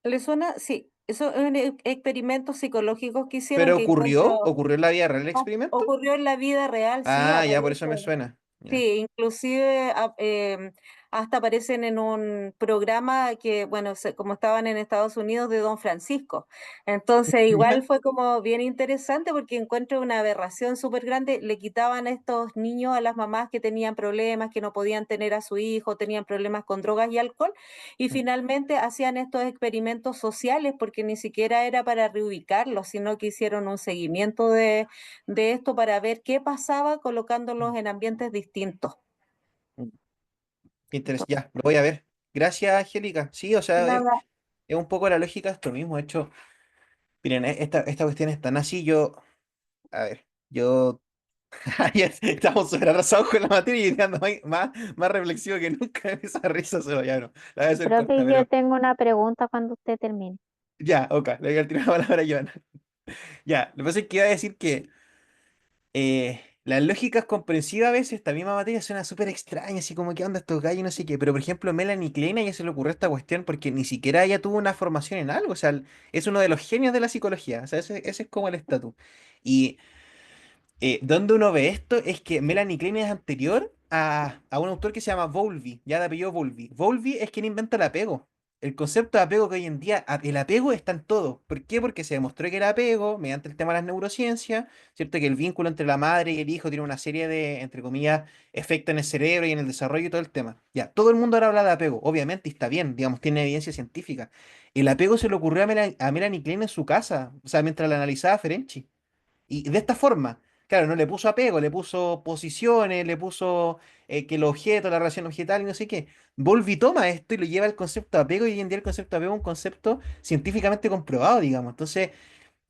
S2: ¿Le suena? Sí, eso es un experimento psicológico que hicieron
S1: ¿Pero
S2: que
S1: ocurrió?
S2: encuentro.
S1: ¿Ocurrió en la vida real el experimento?
S2: Ocurrió en la vida real, sí,
S1: Ah, ya, por eso
S2: aparece.
S1: me suena. Ya.
S2: Sí, inclusive hasta aparecen en un programa que, bueno, como estaban en Estados Unidos, de Don Francisco. Entonces, igual
S1: ¿Ya?
S2: fue como bien interesante porque encuentro una aberración súper grande. Le quitaban a estos niños a las mamás que tenían problemas, que no podían tener a su hijo, tenían problemas con drogas y alcohol, y
S1: ¿Mm?
S2: finalmente hacían estos experimentos sociales porque ni siquiera era para reubicarlos, sino que hicieron un seguimiento de esto para ver qué pasaba colocándolos en ambientes distintos.
S1: ¿Mm? Qué ya, lo voy a ver. Gracias, Angélica. Sí, o sea,
S2: Nada,
S1: es un poco la lógica de esto mismo. De hecho, miren, esta cuestión es tan así. A ver, yo. Ya estamos súper arrasados con la materia y ando más reflexivo que nunca. Esa risa se va, ya no. La voy a hacer corta,
S9: Profe, yo
S1: pero.
S9: tengo una pregunta cuando usted termine.
S1: Ya, ok, le voy a tirar la palabra a Joana. Ya, lo que pasa es que iba a decir que las lógicas comprensivas a veces, esta misma materia suena súper extraña, así como que onda estos gallos y no sé qué, pero por ejemplo Melanie Klein ya se le ocurrió esta cuestión porque ni siquiera ella tuvo una formación en algo, o sea, es uno de los genios de la psicología, o sea, ese es como el estatus. Y donde uno ve esto es que Melanie Klein es anterior a un autor que se llama Bowlby, ya de apellido Bowlby. Bowlby es quien inventa el apego. El concepto de apego que hoy en día, el apego está en todo. ¿Por qué? Porque se demostró que el apego, mediante el tema de las neurociencias, ¿cierto? Que el vínculo entre la madre y el hijo tiene una serie de, entre comillas, efectos en el cerebro y en el desarrollo y todo el tema. Ya, todo el mundo ahora habla de apego, obviamente, y está bien, digamos, tiene evidencia científica. El apego se le ocurrió a Melanie Klein en su casa, o sea, mientras la analizaba Ferenczi. Y de esta forma, claro, no le puso apego, le puso posiciones, le puso que el objeto, la relación objetal y no sé qué. Bowlby toma esto y lo lleva al concepto de apego y hoy en día el concepto de apego es un concepto científicamente comprobado, digamos. Entonces,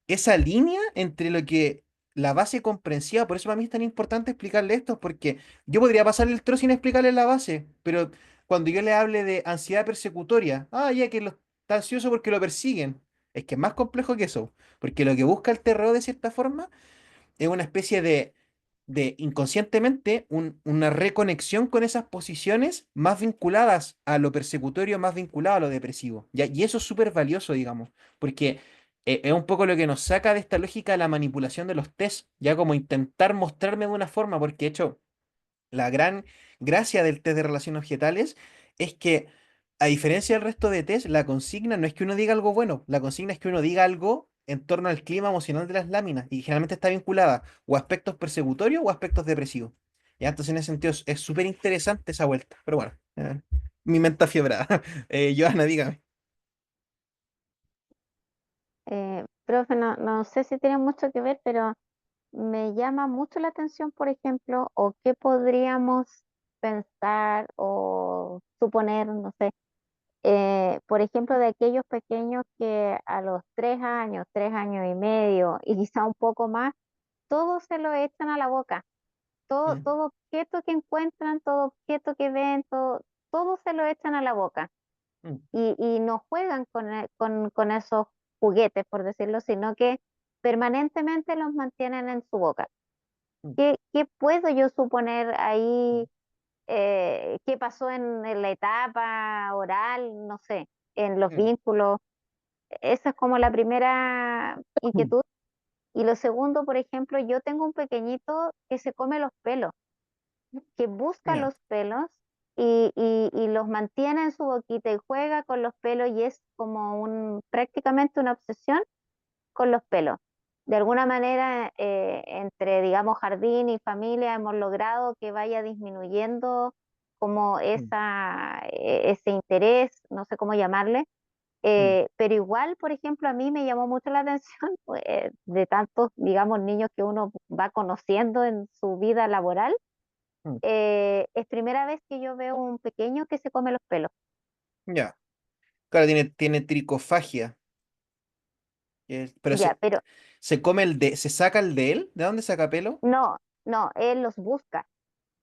S1: esa línea entre lo que la base comprensiva, por eso para mí es tan importante explicarle esto, porque yo podría pasarle el trozo sin explicarle la base, pero cuando yo le hable de ansiedad persecutoria, ya que está ansioso porque lo persiguen, es que es más complejo que eso, porque lo que busca el terror de cierta forma es una especie de inconscientemente una reconexión con esas posiciones más vinculadas a lo persecutorio, más vinculado a lo depresivo. ¿Ya? Y eso es súper valioso, digamos, porque es un poco lo que nos saca de esta lógica de la manipulación de los test, ya como intentar mostrarme de una forma, porque de hecho la gran gracia del test de relaciones objetales es que, a diferencia del resto de test, la consigna no es que uno diga algo bueno, la consigna es que uno diga algo en torno al clima emocional de las láminas y generalmente está vinculada o a aspectos persecutorios o a aspectos depresivos. Ya, entonces en ese sentido es súper interesante esa vuelta. Pero bueno, mi mente afiebrada. Johanna, dígame.
S9: Profe, no sé si tiene mucho que ver, pero me llama mucho la atención, por ejemplo, o qué podríamos pensar o suponer, no sé, por ejemplo, de aquellos pequeños que a los 3 años, 3 años y medio y quizá un poco más, todo se lo echan a la boca. Todo,
S1: Mm,
S9: todo objeto que encuentran, todo objeto que ven, todo se lo echan a la boca
S1: mm,
S9: y no juegan con esos juguetes, por decirlo, sino que permanentemente los mantienen en su boca.
S1: mm,
S9: ¿Qué puedo yo suponer ahí? ¿Qué pasó en la etapa oral? No sé, en los
S1: mm,
S9: vínculos. Esa es como la primera
S1: mm.
S9: inquietud. Y lo segundo, por ejemplo, yo tengo un pequeñito que se come los pelos, que busca
S1: Ya,
S9: los pelos y los mantiene en su boquita y juega con los pelos y es como prácticamente una obsesión con los pelos. De alguna manera, entre, digamos, jardín y familia hemos logrado que vaya disminuyendo como
S1: mm,
S9: ese interés, no sé cómo llamarle,
S1: mm,
S9: pero igual, por ejemplo, a mí me llamó mucho la atención pues, de tantos, digamos, niños que uno va conociendo en su vida laboral.
S1: mm.
S9: Es primera vez que yo veo un pequeño que se come los pelos.
S1: Ya. Claro, tiene tricofagia. Pero
S9: Ya, pero
S1: se come se saca el de él. ¿De dónde saca pelo?
S9: no, no, él los busca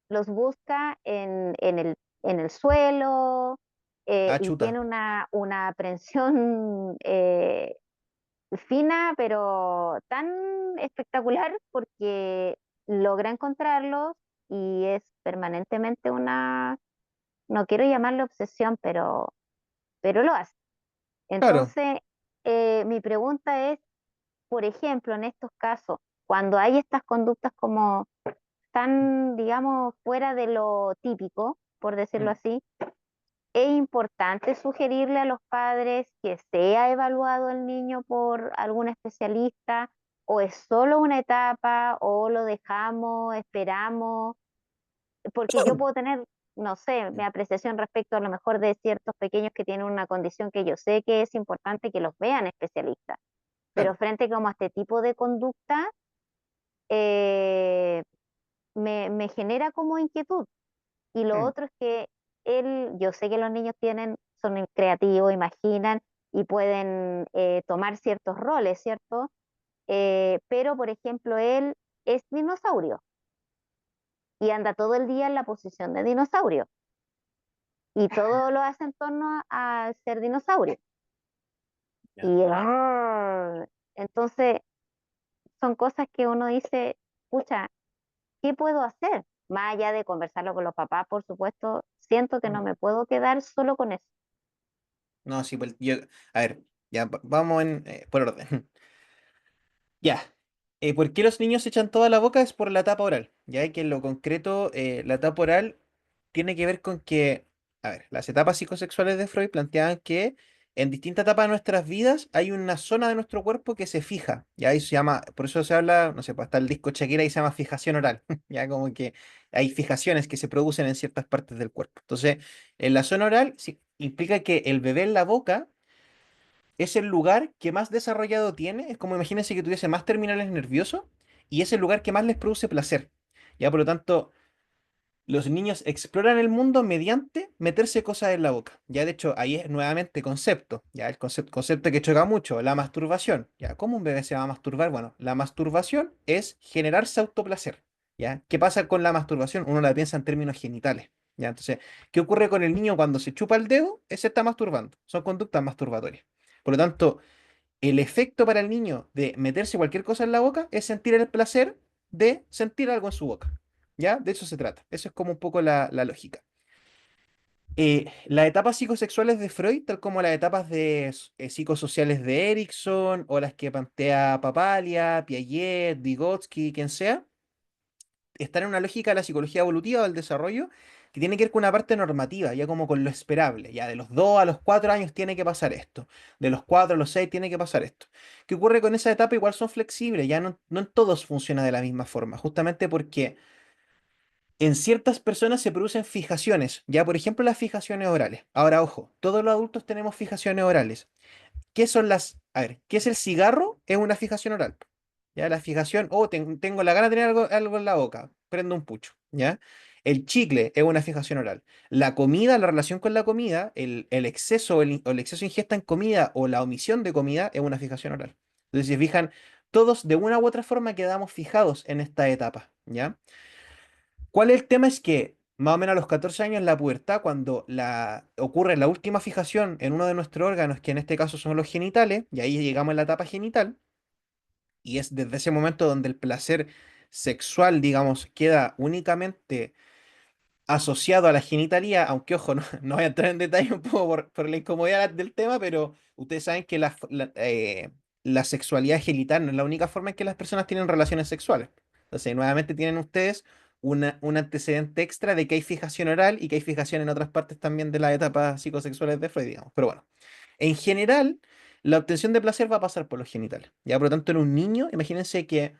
S9: en el suelo
S1: Ah,
S9: y
S1: chuta.
S9: tiene una aprensión fina, pero tan espectacular porque logra encontrarlos y es permanentemente no quiero llamarlo obsesión, pero lo hace.
S1: Claro.
S9: Entonces, mi pregunta es, por ejemplo, en estos casos, cuando hay estas conductas como tan, digamos, fuera de lo típico, por decirlo
S1: Mm,
S9: así, es importante sugerirle a los padres que sea evaluado el niño por algún especialista, o es solo una etapa, o lo dejamos, esperamos, porque yo puedo tener, no sé, mi apreciación respecto a lo mejor de ciertos pequeños que tienen una condición que yo sé que es importante que los vean especialistas, pero
S1: claro.
S9: frente como a este tipo de conducta, eh, me genera como inquietud. Y lo
S1: Mm,
S9: otro es que yo sé que los niños son creativos, imaginan, y pueden tomar ciertos roles, ¿cierto? Pero, por ejemplo, él es dinosaurio y anda todo el día en la posición de dinosaurio y todo lo hace en torno a ser dinosaurio.
S1: Ya.
S9: Y entonces son cosas que uno dice, pucha, ¿qué puedo hacer? Más allá de conversarlo con los papás, por supuesto, siento que no
S1: Mm.
S9: me puedo quedar solo con eso.
S1: No, sí, pues yo, a ver, ya vamos por orden. Ya. ¿Por qué los niños se echan toda la boca? Es por la tapa oral. Ya que en lo concreto, la tapa oral tiene que ver con que, a ver, las etapas psicosexuales de Freud planteaban que en distintas etapas de nuestras vidas hay una zona de nuestro cuerpo que se fija. Ya ahí se llama, por eso se habla, no sé, pues está el disco Shakira y se llama fijación oral. Ya como que hay fijaciones que se producen en ciertas partes del cuerpo. Entonces, en la zona oral implica que el bebé en la boca es el lugar que más desarrollado tiene, es como imagínense que tuviese más terminales nerviosos y es el lugar que más les produce placer. Ya, por lo tanto, los niños exploran el mundo mediante meterse cosas en la boca. Ya, de hecho, ahí es nuevamente concepto, ya el concepto que choca mucho, la masturbación. Ya, ¿cómo un bebé se va a masturbar? Bueno, la masturbación es generarse autoplacer. ¿Ya? ¿Qué pasa con la masturbación? Uno la piensa en términos genitales. ¿Ya? Entonces, ¿qué ocurre con el niño cuando se chupa el dedo? Se está masturbando. Son conductas masturbatorias. Por lo tanto, el efecto para el niño de meterse cualquier cosa en la boca es sentir el placer de sentir algo en su boca. ¿Ya? De eso se trata. Eso es como un poco la lógica. Las etapas psicosexuales de Freud, tal como las etapas psicosociales de Erickson o las que plantea Papalia, Piaget, Vygotsky, quien sea, están en una lógica de la psicología evolutiva del desarrollo que tiene que ver con una parte normativa, ya como con lo esperable. Ya de los 2 a los 4 años tiene que pasar esto, de los 4 a los 6 tiene que pasar esto. ¿Qué ocurre con esa etapa? Igual son flexibles, ya no en todos funciona de la misma forma, justamente porque en ciertas personas se producen fijaciones, ya por ejemplo las fijaciones orales. Ahora, ojo, todos los adultos tenemos fijaciones orales. ¿Qué son a ver, ¿qué es el cigarro? Es una fijación oral. ¿Ya? La fijación, tengo la gana de tener algo en la boca, prendo un pucho, ¿ya? El chicle es una fijación oral. La comida, la relación con la comida, el exceso o el exceso de ingesta en comida o la omisión de comida es una fijación oral. Entonces, si se fijan, todos de una u otra forma quedamos fijados en esta etapa, ¿ya? ¿Cuál es el tema? Es que más o menos a los 14 años, en la pubertad, cuando ocurre la última fijación en uno de nuestros órganos, que en este caso son los genitales, y ahí llegamos a la etapa genital, y es desde ese momento donde el placer sexual, digamos, queda únicamente asociado a la genitalía, aunque ojo, no voy a entrar en detalle un poco por la incomodidad del tema, pero ustedes saben que la sexualidad genital no es la única forma en que las personas tienen relaciones sexuales. Entonces, nuevamente tienen ustedes un antecedente extra de que hay fijación oral y que hay fijación en otras partes también de las etapas psicosexuales de Freud, digamos. Pero bueno, en general, la obtención de placer va a pasar por los genitales. Ya, por lo tanto, en un niño, imagínense qué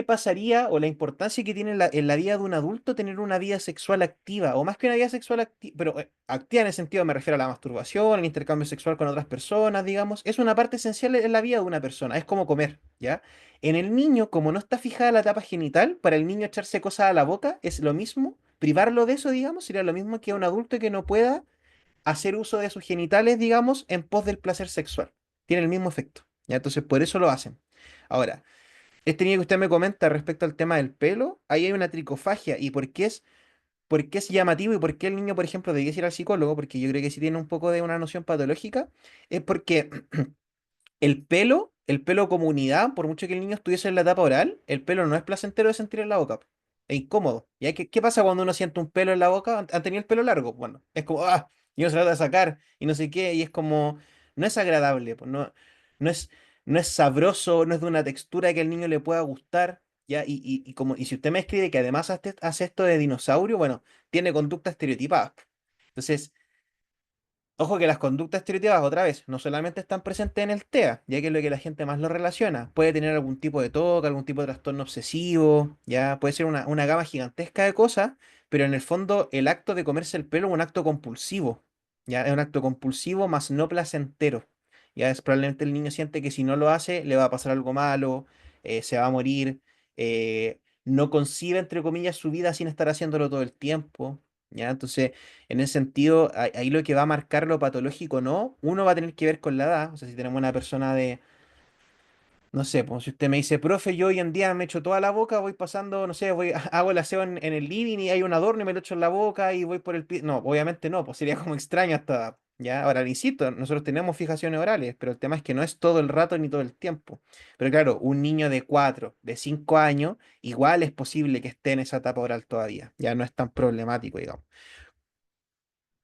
S1: pasaría o la importancia que tiene en la vida de un adulto tener una vida sexual activa, o más que una vida sexual activa, pero activa en el sentido, me refiero a la masturbación, el intercambio sexual con otras personas, digamos, es una parte esencial en la vida de una persona, es como comer, ¿ya? En el niño, como no está fijada la etapa genital, para el niño echarse cosas a la boca es lo mismo, privarlo de eso, digamos, sería lo mismo que un adulto que no pueda hacer uso de sus genitales, digamos, en pos del placer sexual. Tiene el mismo efecto, ¿ya? Entonces, por eso lo hacen. Ahora, este niño que usted me comenta respecto al tema del pelo, ahí hay una tricofagia. ¿Y por qué es llamativo y por qué el niño, por ejemplo, debería ir al psicólogo? Porque yo creo que sí tiene un poco de una noción patológica. Es porque el pelo como unidad, por mucho que el niño estuviese en la etapa oral, el pelo no es placentero de sentir en la boca. Es incómodo. ¿Ya? ¿Qué pasa cuando uno siente un pelo en la boca? ¿Han tenido el pelo largo? Bueno, es como, y uno se lo trata de sacar y no sé qué, y es como, no es agradable, pues, no es, no es sabroso, no es de una textura que al niño le pueda gustar. ¿Ya? Y si usted me escribe que además hace esto de dinosaurio, bueno, tiene conducta estereotipada. Entonces, ojo que las conductas estereotipadas, otra vez, no solamente están presentes en el TEA, ya que es lo que la gente más lo relaciona. Puede tener algún tipo de TOC, algún tipo de trastorno obsesivo, ya puede ser una gama gigantesca de cosas, pero en el fondo el acto de comerse el pelo es un acto compulsivo, ya es un acto compulsivo más no placentero. Ya es probablemente el niño siente que si no lo hace le va a pasar algo malo, se va a morir, no concibe, entre comillas, su vida sin estar haciéndolo todo el tiempo. ¿ya? Entonces, en ese sentido, ahí lo que va a marcar lo patológico o no, uno va a tener que ver con la edad, o sea, si tenemos una persona de no sé, pues si usted me dice, profe, yo hoy en día me echo toda la boca, voy pasando, no sé, voy, hago el aseo en el living y hay un adorno y me lo echo en la boca y voy por el pie. No, obviamente no, pues sería como extraño hasta, ya, ahora le insisto, nosotros tenemos fijaciones orales, pero el tema es que no es todo el rato ni todo el tiempo. Pero claro, un niño de 4 de 5 años, igual es posible que esté en esa etapa oral todavía, ya no es tan problemático, digamos.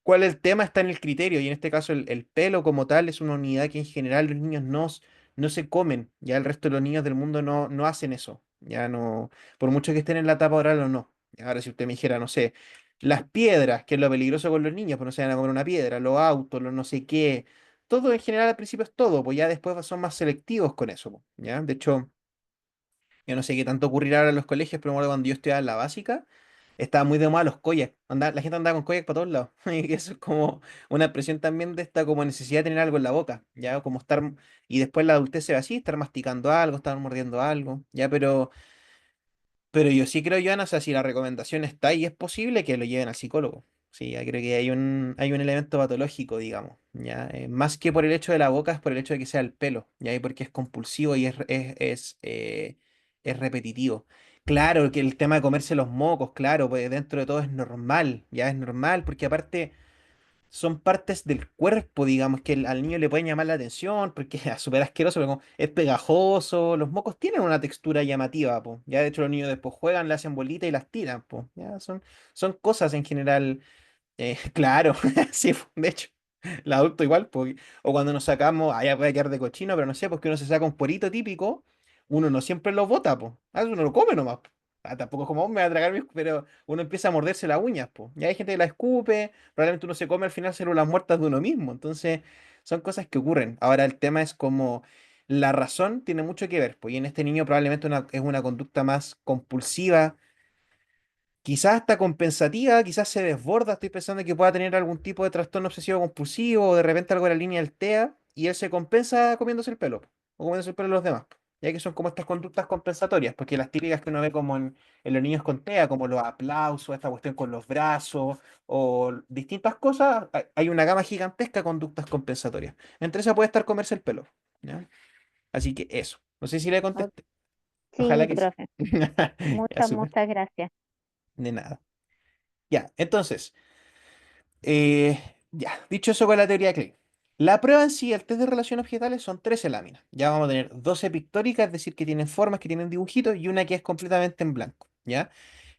S1: ¿Cuál es el tema? Está en el criterio, y en este caso el pelo como tal es una unidad que en general los niños no se comen, ya el resto de los niños del mundo no hacen eso, ya no, por mucho que estén en la etapa oral o no. Ahora si usted me dijera, no sé, las piedras, que es lo peligroso con los niños, pues no se van a comer una piedra, los autos, los no sé qué, todo en general al principio es todo, pues ya después son más selectivos con eso, pues, ¿ya? De hecho... Yo no sé qué tanto ocurrirá ahora en los colegios, pero me acuerdo cuando yo estudiaba en la básica, estaba muy de moda los kayaks. La gente andaba con kayak para todos lados. Y eso es como una expresión también de esta como necesidad de tener algo en la boca, ¿ya? Como estar, y después la adultez se ve así, estar masticando algo, estar mordiendo algo, ¿ya? Pero yo sí creo, Joana, o sea, si la recomendación está y es posible que lo lleven al psicólogo. Sí, ya creo que hay un elemento patológico, digamos, ¿ya? Más que por el hecho de la boca, es por el hecho de que sea el pelo, ¿ya? Y porque es compulsivo y es repetitivo. Claro, que el tema de comerse los mocos, claro, pues dentro de todo es normal, ya es normal, porque aparte son partes del cuerpo, digamos, que al niño le pueden llamar la atención, porque es súper asqueroso, pero como es pegajoso, los mocos tienen una textura llamativa, po. Ya de hecho los niños después juegan, le hacen bolita y las tiran, po. Ya son cosas en general, claro, sí, po, de hecho, el adulto igual, po. O cuando nos sacamos, allá puede quedar de cochino, pero no sé, porque uno se saca un porito típico, uno no siempre lo bota, po. Uno lo come nomás, po. Tampoco es como, "Oh, me va a tragar pero uno empieza a morderse las uñas, po. Ya hay gente que la escupe, probablemente uno se come al final células muertas de uno mismo. Entonces, son cosas que ocurren. Ahora, el tema es como la razón tiene mucho que ver, pues, y en este niño probablemente es una conducta más compulsiva, quizás hasta compensativa, quizás se desborda. Estoy pensando que pueda tener algún tipo de trastorno obsesivo compulsivo o de repente algo de la línea del TEA y él se compensa comiéndose el pelo, po, o comiéndose el pelo de los demás, po. Ya que son como estas conductas compensatorias, porque las típicas que uno ve como en los niños con TEA, como los aplausos, esta cuestión con los brazos o distintas cosas, hay una gama gigantesca de conductas compensatorias. Entre esas puede estar comerse el pelo, ¿ya? Así que eso. No sé si le
S9: O-
S1: contesté. Ojalá
S9: Sí,
S1: que sí.
S9: profe.
S1: Ya,
S9: Muchas,
S1: súper.
S9: muchas gracias.
S1: De nada. Ya, entonces. Eh, ya, dicho eso con la teoría de Klein. La prueba en sí, el test de relaciones objetales, son 13 láminas. Ya vamos a tener 12 pictóricas, es decir, que tienen formas, que tienen dibujitos, y una que es completamente en blanco, ¿ya?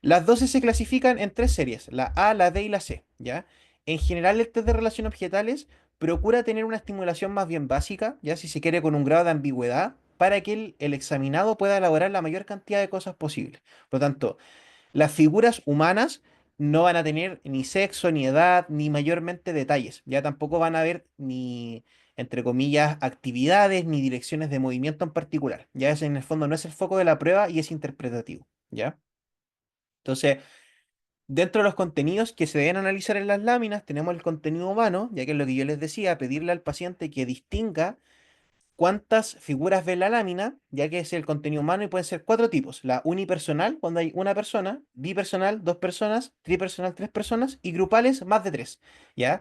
S1: Las 12 se clasifican en tres series, la A, la D y la C, ¿ya? En general, el test de relaciones objetales procura tener una estimulación más bien básica, ya si se quiere con un grado de ambigüedad, para que el examinado pueda elaborar la mayor cantidad de cosas posibles. Por lo tanto, las figuras humanas no van a tener ni sexo, ni edad, ni mayormente detalles. Ya tampoco van a haber ni, entre comillas, actividades, ni direcciones de movimiento en particular. Ya ese en el fondo no es el foco de la prueba y es interpretativo. ¿Ya? Entonces, dentro de los contenidos que se deben analizar en las láminas, tenemos el contenido humano, ya que es lo que yo les decía, pedirle al paciente que distinga cuántas figuras ve la lámina, ya que es el contenido humano y pueden ser cuatro tipos. La unipersonal, cuando hay una persona, bipersonal, dos personas, tripersonal, tres personas, y grupales, más de tres, ¿ya?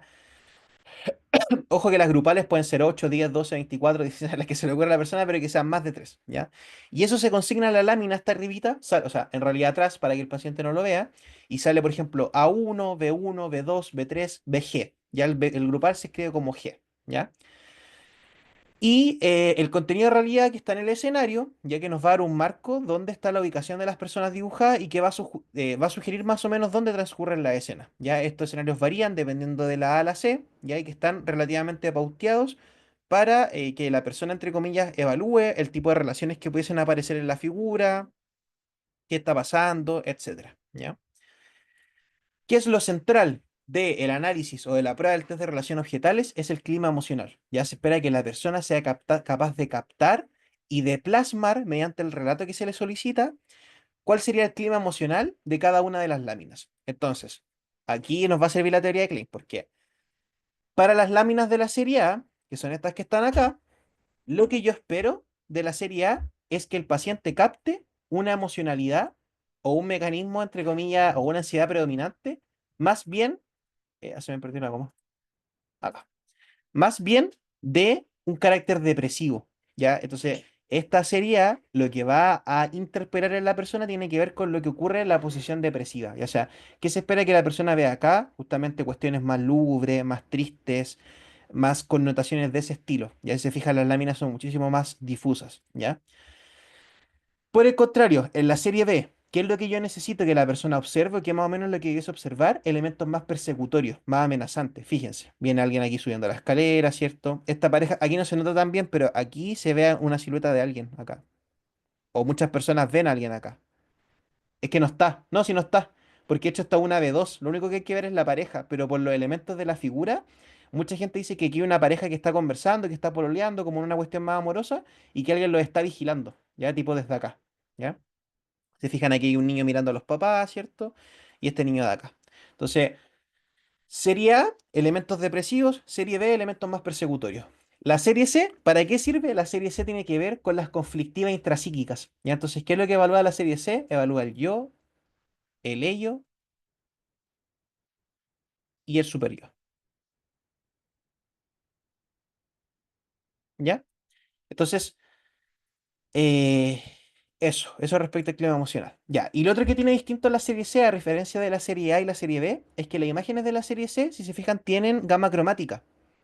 S1: Ojo que las grupales pueden ser 8, 10, 12, 24, 16, las que se le ocurra a la persona, pero que sean más de tres, ¿ya? Y eso se consigna en la lámina hasta arribita, o sea, en realidad atrás, para que el paciente no lo vea, y sale, por ejemplo, A1, B1, B2, B3, BG. Ya el grupal se escribe como G, ¿ya? Y el contenido de realidad que está en el escenario, ya que nos va a dar un marco donde está la ubicación de las personas dibujadas y que va a sugerir más o menos dónde transcurren la escena. Ya estos escenarios varían dependiendo de la A a la C, ya y que están relativamente pauteados para que la persona, entre comillas, evalúe el tipo de relaciones que pudiesen aparecer en la figura, qué está pasando, etcétera. ¿Ya? ¿Qué es lo central del análisis o de la prueba del test de relación objetales? Es el clima emocional. Ya se espera que la persona sea capaz de captar y de plasmar, mediante el relato que se le solicita, cuál sería el clima emocional de cada una de las láminas. Entonces, aquí nos va a servir la teoría de Klein, porque para las láminas de la serie A, que son estas que están acá, lo que yo espero de la serie A es que el paciente capte una emocionalidad o un mecanismo, entre comillas, o una ansiedad predominante más bien, se me perdió la coma, acá, más bien de un carácter depresivo, ¿ya? Entonces, esta sería lo que va a interpelar en la persona tiene que ver con lo que ocurre en la posición depresiva, ya sea, ¿qué se espera que la persona vea acá? Justamente cuestiones más lúgubres, más tristes, más connotaciones de ese estilo, ya si se fijan, las láminas son muchísimo más difusas, ¿ya? Por el contrario, en la serie B, ¿qué es lo que yo necesito que la persona observe? ¿Qué más o menos lo que es observar? Elementos más persecutorios, más amenazantes. Fíjense, viene alguien aquí subiendo la escalera, ¿cierto? Esta pareja, aquí no se nota tan bien, pero aquí se ve una silueta de alguien acá. O muchas personas ven a alguien acá. Es que no está, no, si no está, porque de hecho está una B2. Lo único que hay que ver es la pareja, pero por los elementos de la figura, mucha gente dice que aquí hay una pareja que está conversando, que está pololeando, como en una cuestión más amorosa, y que alguien los está vigilando, ¿ya? Tipo desde acá, ¿ya? Se fijan aquí hay un niño mirando a los papás, ¿cierto? Y este niño de acá. Entonces, serie A, elementos depresivos, serie B, elementos más persecutorios. La serie C, ¿para qué sirve? La serie C tiene que ver con las conflictivas intrapsíquicas. ¿Ya? Entonces, ¿qué es lo que evalúa la serie C? Evalúa el yo, el ello y el superior. ¿Ya? Entonces, Eh, eso respecto al clima emocional. Ya, y lo otro que tiene distinto la serie C, a referencia de la serie A y la serie B, es que las imágenes de la serie C, si se fijan, tienen gama cromática.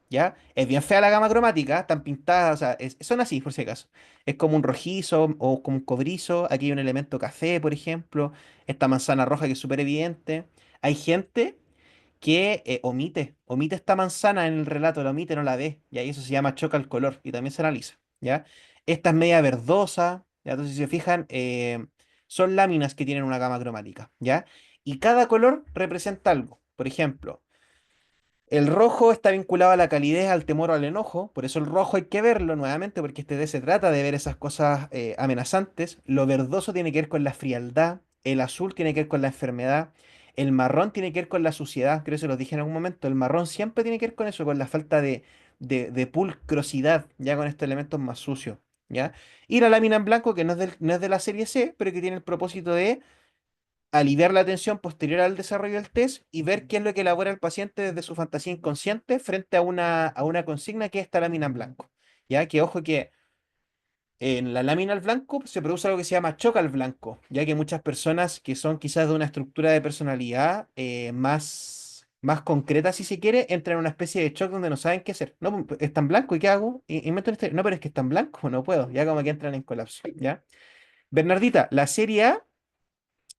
S1: ¿Ya? Es bien fea la gama cromática, están pintadas, o sea, son así, por si acaso. Es como un rojizo o como un cobrizo. Aquí hay un elemento café, por ejemplo. Esta manzana roja que es súper evidente. Hay gente que omite esta manzana en el relato, la omite, no la ve, y ahí eso se llama choca al color, y también se analiza, ¿ya? Esta es media verdosa, ¿ya? Entonces, si se fijan, son láminas que tienen una gama cromática, ¿ya? Y cada color representa algo. Por ejemplo, el rojo está vinculado a la calidez, al temor o al enojo, por eso el rojo hay que verlo nuevamente, porque este D se trata de ver esas cosas amenazantes. Lo verdoso tiene que ver con la frialdad, el azul tiene que ver con la enfermedad, el marrón tiene que ver con la suciedad, creo que se lo dije en algún momento, el marrón siempre tiene que ver con eso, con la falta de pulcrosidad, ya con estos elementos más sucios, ¿ya? Y la lámina en blanco, que no es de la serie C, pero que tiene el propósito de aliviar la tensión posterior al desarrollo del test y ver qué es lo que elabora el paciente desde su fantasía inconsciente frente a una consigna que es esta lámina en blanco. Ya que ojo que en la lámina al blanco se produce algo que se llama choque al blanco, ya que muchas personas que son quizás de una estructura de personalidad más concreta, si se quiere, entran en una especie de shock donde no saben qué hacer. No, pues, es tan blanco, ¿y qué hago? No, pero es que es tan blanco, no puedo. Ya como que entran en colapso, ¿ya? Bernardita, la serie A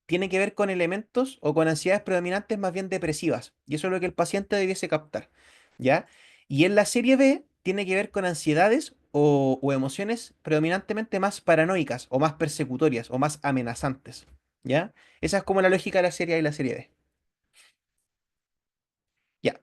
S1: tiene que ver con elementos o con ansiedades predominantes más bien depresivas. Y eso es lo que el paciente debiese captar, ¿ya? Y en la serie B tiene que ver con ansiedades o emociones predominantemente más paranoicas o más persecutorias o más amenazantes, ¿ya? Esa es como la lógica de la serie A y la serie B. Ya.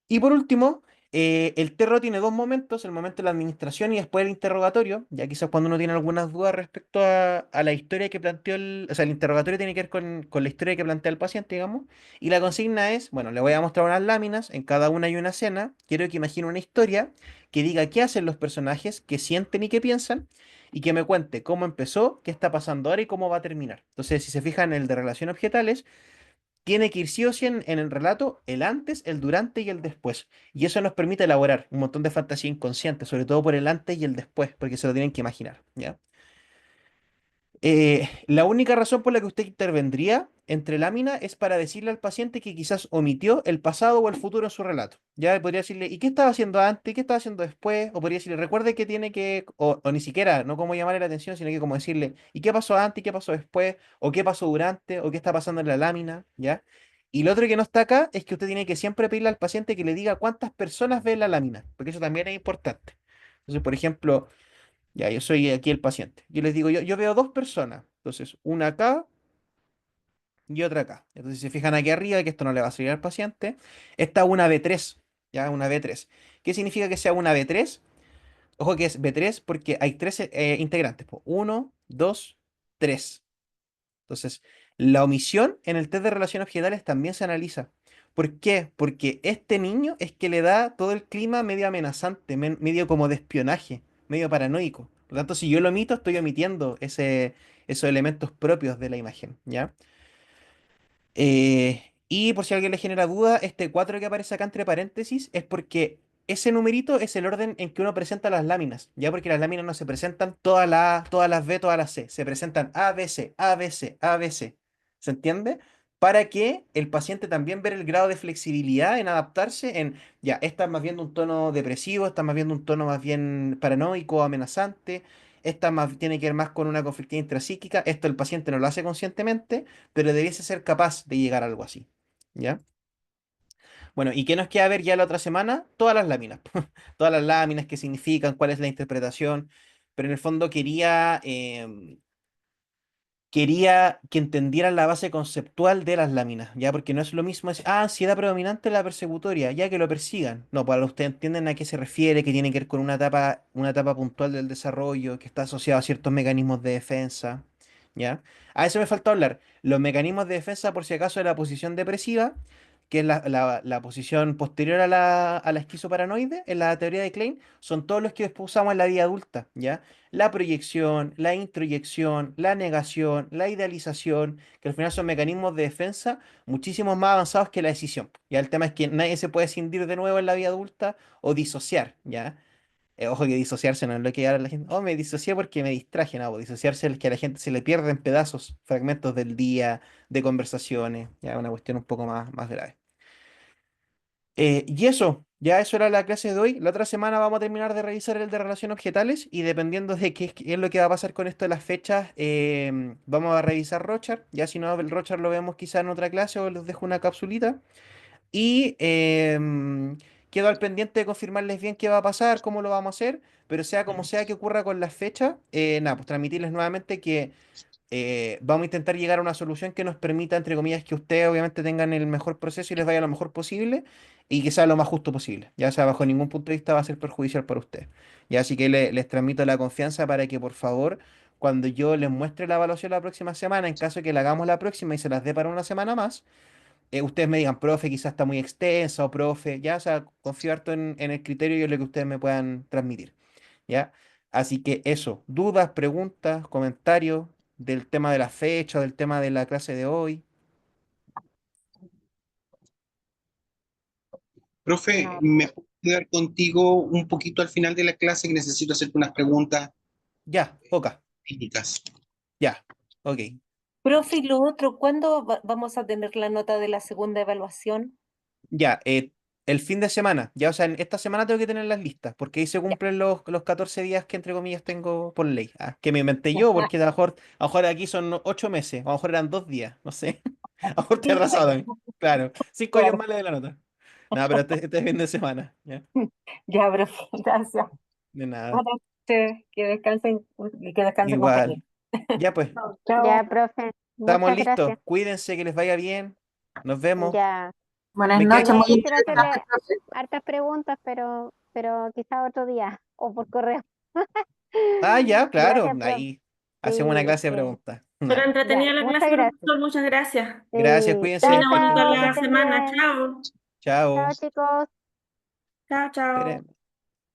S1: Y por último, el terror tiene dos momentos, el momento de la administración y después el interrogatorio, ya quizás cuando uno tiene algunas dudas respecto a la historia que planteó o sea, el interrogatorio tiene que ver con la historia que plantea el paciente, digamos, y la consigna es, bueno, le voy a mostrar unas láminas, en cada una hay una escena, quiero que imagine una historia que diga qué hacen los personajes, qué sienten y qué piensan, y que me cuente cómo empezó, qué está pasando ahora y cómo va a terminar. Entonces, si se fijan en el de relaciones objetales, tiene que ir sí o sí en el relato el antes, el durante y el después. Y eso nos permite elaborar un montón de fantasía inconsciente, sobre todo por el antes y el después, porque se lo tienen que imaginar, ¿ya? La única razón por la que usted intervendría entre lámina es para decirle al paciente que quizás omitió el pasado o el futuro en su relato. Ya podría decirle, ¿y qué estaba haciendo antes? ¿Qué estaba haciendo después? O podría decirle, recuerde que tiene que, o ni siquiera, no como llamarle la atención, sino que como decirle, ¿y qué pasó antes? ¿Y qué pasó después? ¿O qué pasó durante? ¿O qué está pasando en la lámina? ¿Ya? Y lo otro que no está acá es que usted tiene que siempre pedirle al paciente que le diga cuántas personas ve en la lámina, porque eso también es importante. Entonces, por ejemplo, ya, yo soy aquí el paciente. Yo les digo, yo veo dos personas. Entonces, una acá y otra acá. Entonces, si se fijan aquí arriba, que esto no le va a salir al paciente, esta es una B3. Ya, una B3. ¿Qué significa que sea una B3? Ojo que es B3 porque hay tres integrantes. Po. Uno, dos, tres. Entonces, la omisión en el test de relaciones objetales también se analiza. ¿Por qué? Porque este niño es que le da todo el clima medio amenazante, medio como de espionaje, medio paranoico. Por lo tanto, si yo lo omito, estoy omitiendo esos elementos propios de la imagen, ¿ya? Y por si a alguien le genera duda, este 4 que aparece acá entre paréntesis es porque ese numerito es el orden en que uno presenta las láminas, ya porque las láminas no se presentan todas las A, todas las B, todas las C, se presentan A, B, C, A, B, C, A, B, C. ¿Se entiende? Para que el paciente también vea el grado de flexibilidad en adaptarse en, ya, esta es más bien de un tono depresivo, esta es más bien de un tono más bien paranoico, amenazante, esta más, tiene que ver más con una conflictividad intrapsíquica, esto el paciente no lo hace conscientemente, pero debiese ser capaz de llegar a algo así. ¿Ya? Bueno, ¿y qué nos queda ver ya la otra semana? Todas las láminas. Todas las láminas, qué significan, cuál es la interpretación. Pero en el fondo quería que entendieran la base conceptual de las láminas, ¿ya? Porque no es lo mismo decir, ansiedad predominante en la persecutoria, ya que lo persigan. No, para ustedes entienden a qué se refiere, que tiene que ver con una etapa puntual del desarrollo, que está asociado a ciertos mecanismos de defensa, ¿ya? A eso me faltó hablar. Los mecanismos de defensa, por si acaso, de la posición depresiva, que es la posición posterior a la esquizoparanoide, en la teoría de Klein, son todos los que después usamos en la vida adulta, ¿ya? La proyección, la introyección, la negación, la idealización, que al final son mecanismos de defensa muchísimo más avanzados que la decisión. Ya el tema es que nadie se puede escindir de nuevo en la vida adulta o disociar, ¿ya? Ojo que disociarse no es lo que ahora la gente, oh, me disocié porque me distraje, no, pues disociarse es que a la gente se le pierden pedazos, fragmentos del día, de conversaciones, ya una cuestión un poco más grave. Y eso, ya eso era la clase de hoy. La otra semana vamos a terminar de revisar el de relaciones objetales y dependiendo de qué es lo que va a pasar con esto de las fechas, vamos a revisar Rochar. Ya si no, el Rochar lo vemos quizá en otra clase o les dejo una capsulita. Y quedo al pendiente de confirmarles bien qué va a pasar, cómo lo vamos a hacer, pero sea como sea que ocurra con las fechas, nada, pues transmitirles nuevamente que vamos a intentar llegar a una solución que nos permita, entre comillas, que ustedes obviamente tengan el mejor proceso y les vaya lo mejor posible y que sea lo más justo posible. Ya sea, bajo ningún punto de vista va a ser perjudicial para ustedes. Ya así que les transmito la confianza para que por favor, cuando yo les muestre la evaluación la próxima semana, en caso de que la hagamos la próxima y se las dé para una semana más, ustedes me digan, profe, quizás está muy extensa o profe, ya, o sea, confío harto en el criterio y en lo que ustedes me puedan transmitir. ¿Ya? Así que eso, dudas, preguntas, comentarios del tema de la fecha, del tema de la clase de hoy.
S8: Profe,
S9: No,
S8: ¿me puedo quedar contigo un poquito al final de la clase que necesito hacerte unas preguntas
S1: Ya, poca,
S8: técnicas?
S1: ya, ok.
S2: Profe, y lo otro, ¿cuándo vamos a tener la nota de la segunda evaluación?
S1: Ya, el fin de semana, ya, o sea, en esta semana tengo que tener las listas, porque ahí se
S2: Ya.
S1: cumplen los 14 días que entre comillas tengo por ley. Que me inventé yo, porque a lo mejor aquí son 8 meses, a lo mejor eran 2 días, no sé. A lo mejor estoy
S2: 5
S1: atrasado
S2: años.
S1: también. Claro, 5 años
S2: Claro.
S1: más le de la nota. Nada, pero este es fin de semana, ¿ya?
S2: Ya, profe, gracias.
S1: De nada.
S2: Buenas noches, que descansen
S1: Igual.
S2: compañía.
S1: Ya pues,
S2: Chao.
S9: ya, profe,
S1: estamos
S9: muchas
S1: listos.
S9: gracias.
S1: Cuídense, que les vaya bien. Nos vemos.
S9: Ya,
S10: Buenas
S1: Me queda
S10: noches,
S9: ya
S10: muy
S9: quisiera
S10: interesante,
S9: hacerle
S10: profe.
S9: hartas preguntas, pero quizá otro día o por correo.
S1: Ya, claro.
S9: Gracias, profe.
S1: Ahí hacemos una
S9: Sí,
S1: clase de preguntas.
S3: Pero
S1: Ya.
S9: ya,
S3: entretenida la
S9: muchas
S3: clase,
S9: gracias.
S3: profesor, muchas gracias.
S1: Gracias,
S9: Sí,
S1: cuídense.
S9: chao,
S3: Termina bonito
S9: chao, que
S3: la
S9: estén
S3: semana.
S9: bien.
S3: Chao.
S1: Chao.
S9: Chao, chicos.
S3: Chao, chao.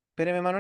S1: Espéreme, Manuel.